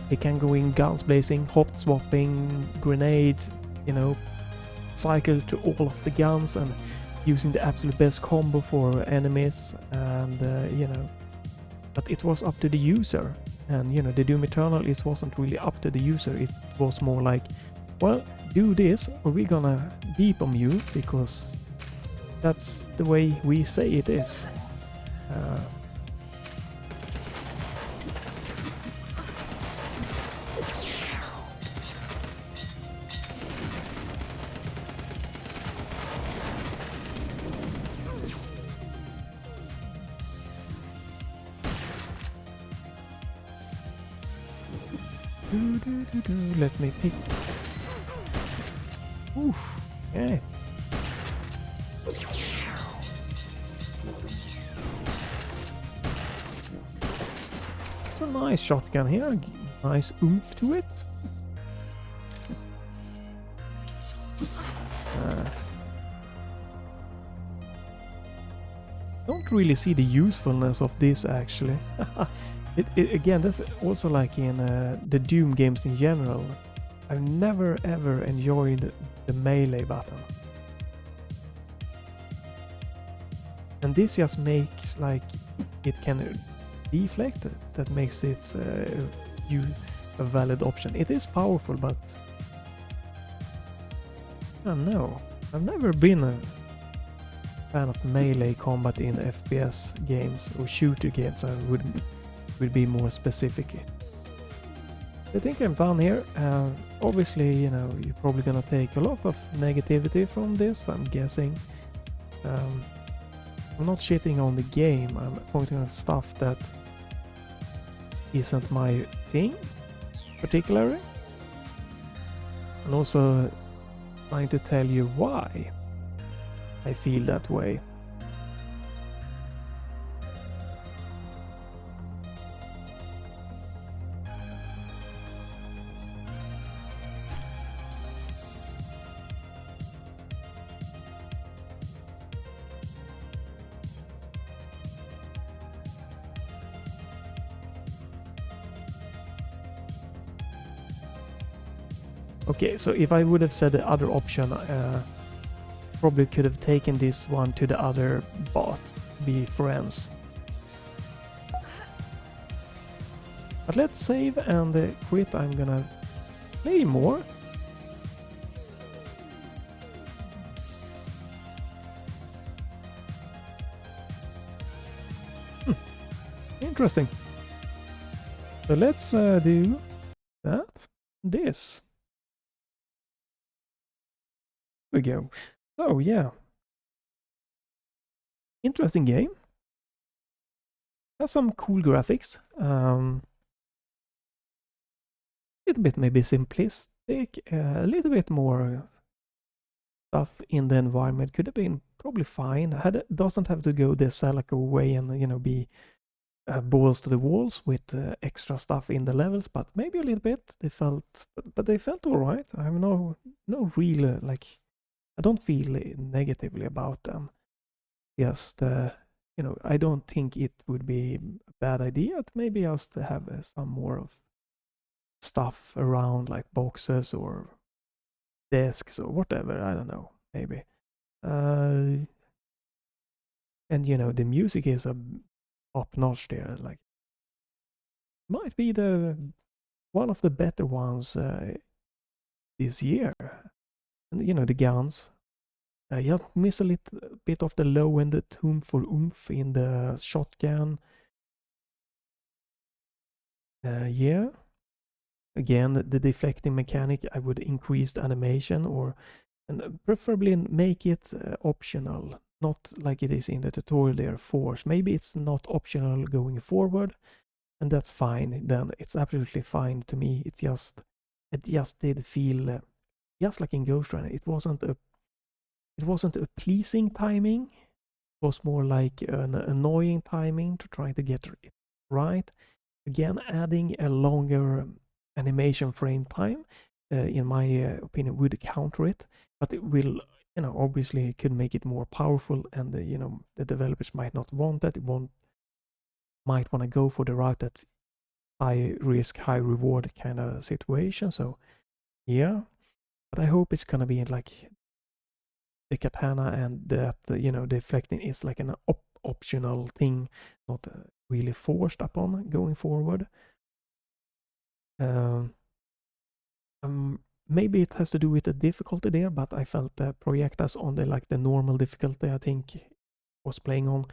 They can go in guns blazing, hot swapping, grenades, you know, cycle to all of the guns and using the absolute best combo for enemies, and you know, but it was up to the user. And you know, the Doom Eternal, it wasn't really up to the user. It was more like, well, do this or we're gonna debomb you, because that's the way we say it is. Let me pick. Oof. Okay. It's a nice shotgun here. Nice oomph to it. Don't really see the usefulness of this actually. Again, that's also like in the Doom games in general. I've never ever enjoyed the melee button. And this just makes like it can deflect. That makes it a valid option. It is powerful, but I don't know. I've never been a fan of melee combat in FPS games or shooter games. I would be more specific. I think I'm done here. Obviously, you know, you're probably gonna take a lot of negativity from this, I'm guessing. I'm not shitting on the game, I'm pointing out stuff that isn't my thing, particularly. And also trying to tell you why I feel that way. Okay, so if I would have said the other option, probably could have taken this one to the other bot, be friends. But let's save and quit. I'm gonna play more. Interesting. So let's do that. This. Here we go. So yeah. Interesting game. Has some cool graphics. A little bit maybe simplistic. A little bit more stuff in the environment could have been probably fine. Doesn't have to go the Calico way and, you know, be balls to the walls with extra stuff in the levels, but maybe a little bit. They felt, but they felt all right. I have no real like. I don't feel negatively about them. Just you know, I don't think it would be a bad idea to maybe just have some more of stuff around, like boxes or desks or whatever. I don't know, maybe. And you know, the music is a top notch there. Like, might be the one of the better ones this year. And you know, the guns. You miss a little bit of the low and the tune for oomph in the shotgun. Yeah. Again, the deflecting mechanic, I would increase the animation, or and preferably make it optional, not like it is in the tutorial there, force. Maybe it's not optional going forward, and that's fine. Then it's absolutely fine to me. It just did feel just like in Ghost Runner. It wasn't a it wasn't a pleasing timing. It was more like an annoying timing to try to get it right. Again, adding a longer animation frame time, in my opinion, would counter it, but it will, obviously could make it more powerful, and the developers might not want that. Might want to go for the route that's high risk, high reward kind of situation. So yeah, but I hope it's gonna be like the katana, and that the deflecting is like an optional thing, not really forced upon going forward. Um, Maybe it has to do with the difficulty there, but I felt the Projectas on the normal difficulty I think was playing on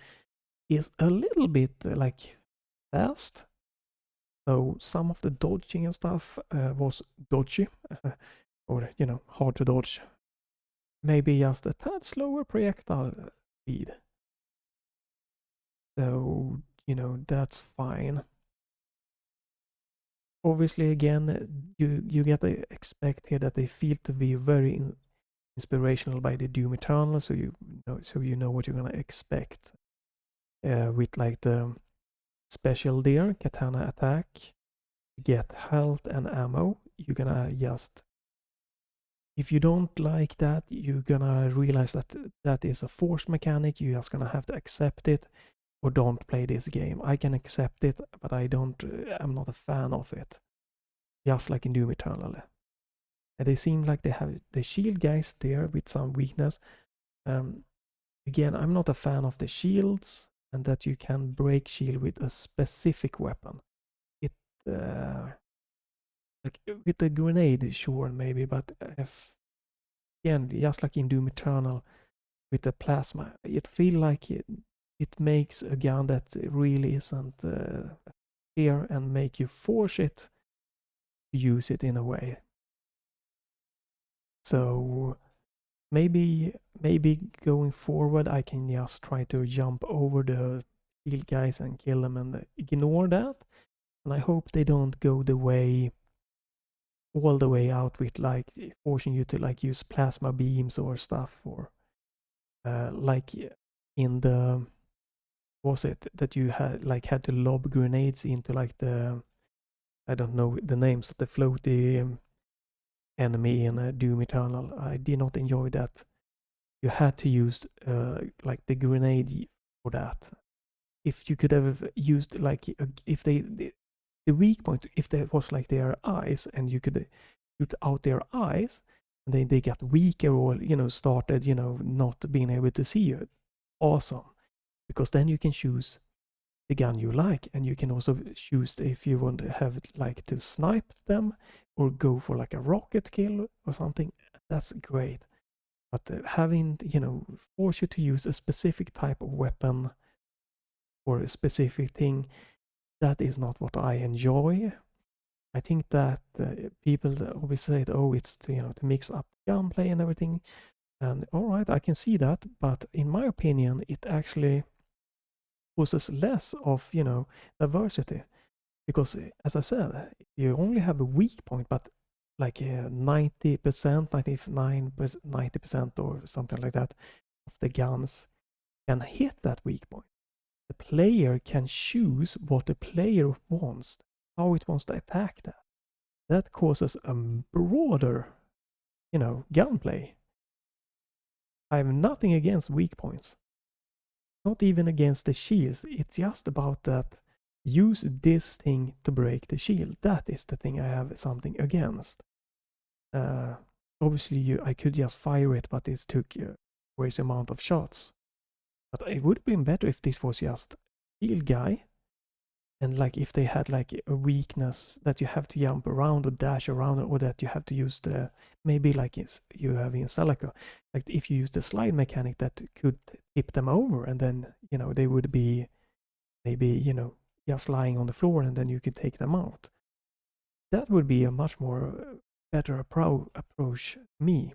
is a little bit like fast. So some of the dodging and stuff was dodgy, or hard to dodge. Maybe just a tad slower projectile speed. So that's fine. Obviously, again, you get to expect here that they feel to be very inspirational by the Doom Eternal, so you know what you're gonna expect with like the special there, katana attack. You get health and ammo. You're gonna just, if you don't like that, you're gonna realize that that is a forced mechanic. You're just gonna have to accept it, or don't play this game. I can accept it, but I'm not a fan of it. Just like in Doom Eternal. And they seem like they have the shield guys there with some weakness. Again, I'm not a fan of the shields, and that you can break shield with a specific weapon. It like with a grenade, sure, maybe, but again, just like in Doom Eternal with the plasma, it feels like it makes a gun that really isn't here, and make you force it to use it in a way. So maybe going forward I can just try to jump over the shield guys and kill them and ignore that. And I hope they don't go all the way out with like forcing you to like use plasma beams or stuff, or like in the, was it that you had to lob grenades into like the, I don't know the names of the floaty enemy in Doom Eternal. I did not enjoy that. You had to use like the grenade for that. If you could have used like if the weak point, if there was like their eyes, and you could shoot out their eyes, and they got weaker, or started not being able to see you. Awesome, because then you can choose the gun you like, and you can also choose if you want to have like to snipe them, or go for like a rocket kill or something. That's great. But having force you to use a specific type of weapon or a specific thing, that is not what I enjoy. I think that people always say, oh, it's to mix up gunplay and everything. And all right, I can see that, but in my opinion, it actually causes less of diversity, because as I said, you only have a weak point, but like 90%, 99%, 90% or something like that of the guns can hit that weak point. The player can choose what the player wants, how it wants to attack that. That causes a broader, gunplay. I have nothing against weak points. Not even against the shields. It's just about that use this thing to break the shield. That is the thing I have something against. Obviously, I could just fire it, but it took a crazy amount of shots. But it would have been better if this was just shield guy, and like if they had like a weakness that you have to jump around or dash around, or that you have to use the, maybe like you have in Celica, like if you use the slide mechanic that could tip them over, and then they would be maybe just lying on the floor, and then you could take them out. That would be a much more better approach to me.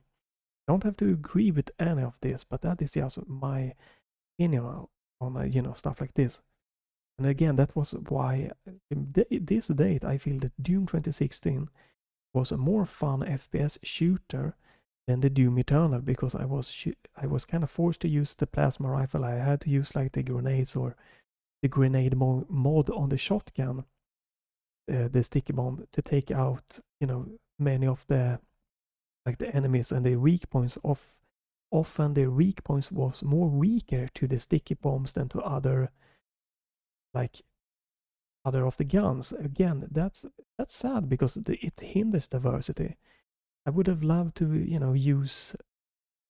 Don't have to agree with any of this, but that is just my opinion on stuff like this. And again, that was why this date I feel that Doom 2016 was a more fun FPS shooter then the Doom Eternal, because I was kind of forced to use the plasma rifle. I had to use like the grenades or the grenade mod on the shotgun, the sticky bomb, to take out, you know, many of the like the enemies and their weak points. Often their weak points was more weaker to the sticky bombs than to other of the guns. Again, that's sad because it hinders diversity. I would have loved to, you know, use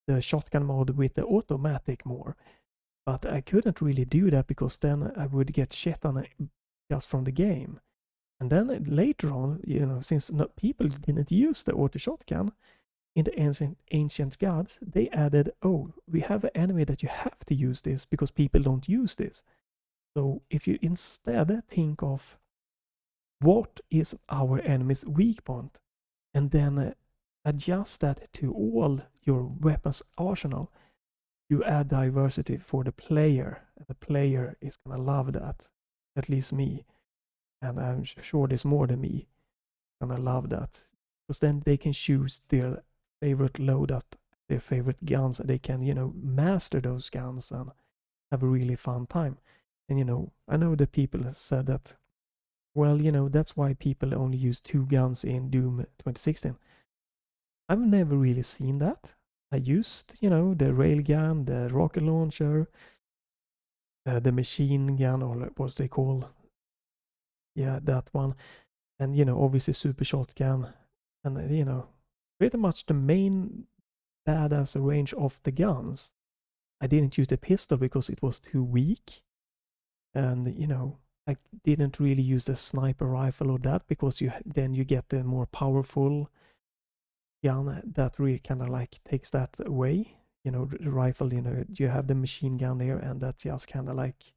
the shotgun mode with the automatic more, but I couldn't really do that because then I would get shit on it just from the game. And then later on, you know, since people didn't use the auto shotgun in the ancient gods, they added, oh, we have an enemy that you have to use this because people don't use this. So if you instead think of what is our enemy's weak point, and then adjust that to all your weapons arsenal, you add diversity for the player. And the player is gonna love that, at least me. And I'm sure there's more than me gonna love that. Because then they can choose their favorite loadout, their favorite guns, and they can, you know, master those guns and have a really fun time. And, you know, I know that people have said that, well, you know, that's why people only use 2 guns in Doom 2016. I've never really seen that. I used, you know, the railgun, the rocket launcher, the machine gun, or what they call, yeah, that one. And, you know, obviously super shotgun. And, you know, pretty much the main badass range of the guns. I didn't use the pistol because it was too weak. And, you know, I didn't really use the sniper rifle or that because then you get the more powerful gun that really kind of like takes that away. You know, the rifle, you know, you have the machine gun there, and that's just kind of like,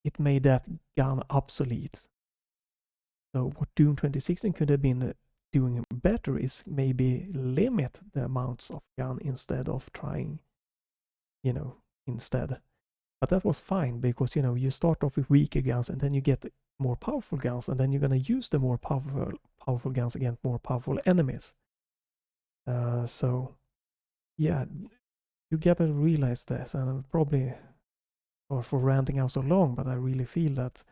it made that gun obsolete. So what Doom 2016 could have been doing better is maybe limit the amounts of gun instead of trying, you know, instead. But that was fine because, you know, you start off with weaker guns and then you get more powerful guns, and then you're going to use the more powerful guns against more powerful enemies. So yeah, you gotta realize this, and I'm probably for ranting out so long, but I really feel that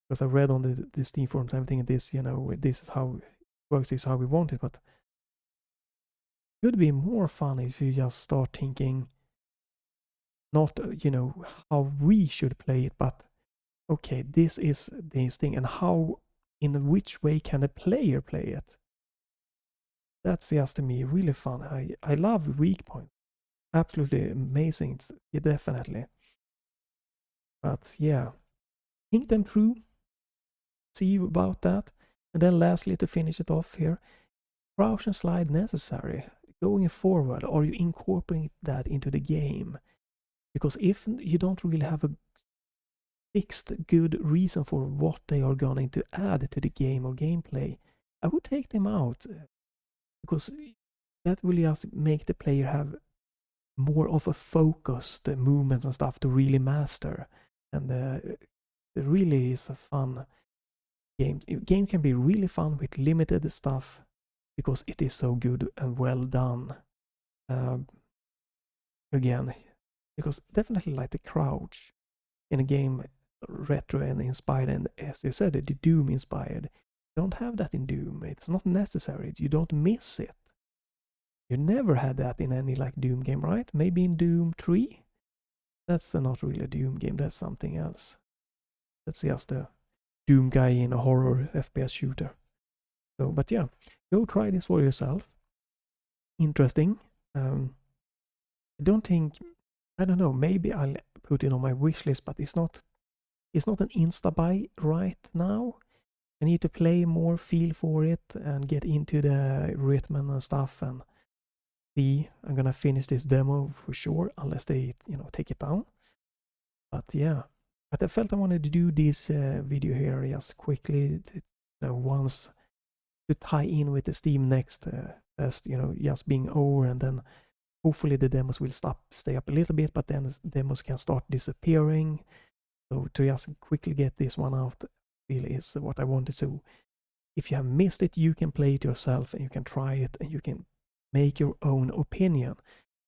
because I read on the Steam forums, everything, this, you know, this is how it works, this is how we want it, but it would be more fun if you just start thinking not, you know, how we should play it, but okay, this is this thing, and how, in which way can a player play it? That's just to me really fun. I love weak points. Absolutely amazing. Yeah, definitely. But yeah, think them through, see about that. And then lastly, to finish it off here, crouch and slide necessary going forward? Are you incorporating that into the game? Because if you don't really have a fixed good reason for what they are going to add to the game or gameplay, I would take them out, because that will just make the player have more of a focused movements and stuff to really master. And it really is a fun game. Game can be really fun with limited stuff because it is so good and well done. Again, because definitely like the crouch in a game retro and inspired, and as you said, the Doom inspired. You don't have that in Doom. It's not necessary. You don't miss it. You never had that in any like Doom game, right? Maybe in Doom 3? That's not really a Doom game, that's something else. That's just a Doom guy in a horror FPS shooter. So, but yeah, go try this for yourself. Interesting. I don't know, maybe I'll put it on my wish list, but it's not an insta buy right now. I need to play more, feel for it, and get into the rhythm and stuff, and see. I'm gonna finish this demo for sure, unless they, you know, take it down. But yeah, but I felt I wanted to do this video here just quickly, you know, once to tie in with the Steam Next Fest, you know, just being over, and then hopefully the demos will stay up a little bit, but then demos can start disappearing. So to just quickly get this one out really is what I wanted to. If you have missed it, you can play it yourself and you can try it and you can make your own opinion.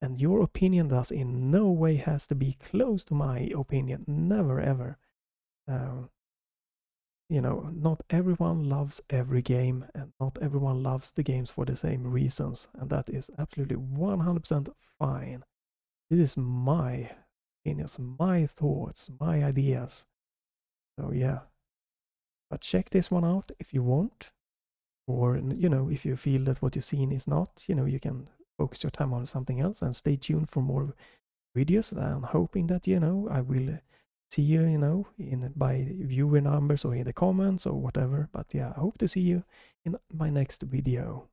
And your opinion thus in no way has to be close to my opinion. Never ever. You know, not everyone loves every game, and not everyone loves the games for the same reasons, and that is absolutely 100% fine. This is my opinions, my thoughts, my ideas. So yeah, but check this one out if you want, or you know, if you feel that what you've seen is not, you know, you can focus your time on something else, and stay tuned for more videos. I'm hoping that, you know, I will see you, you know, in by viewer numbers or in the comments or whatever. But yeah, I hope to see you in my next video.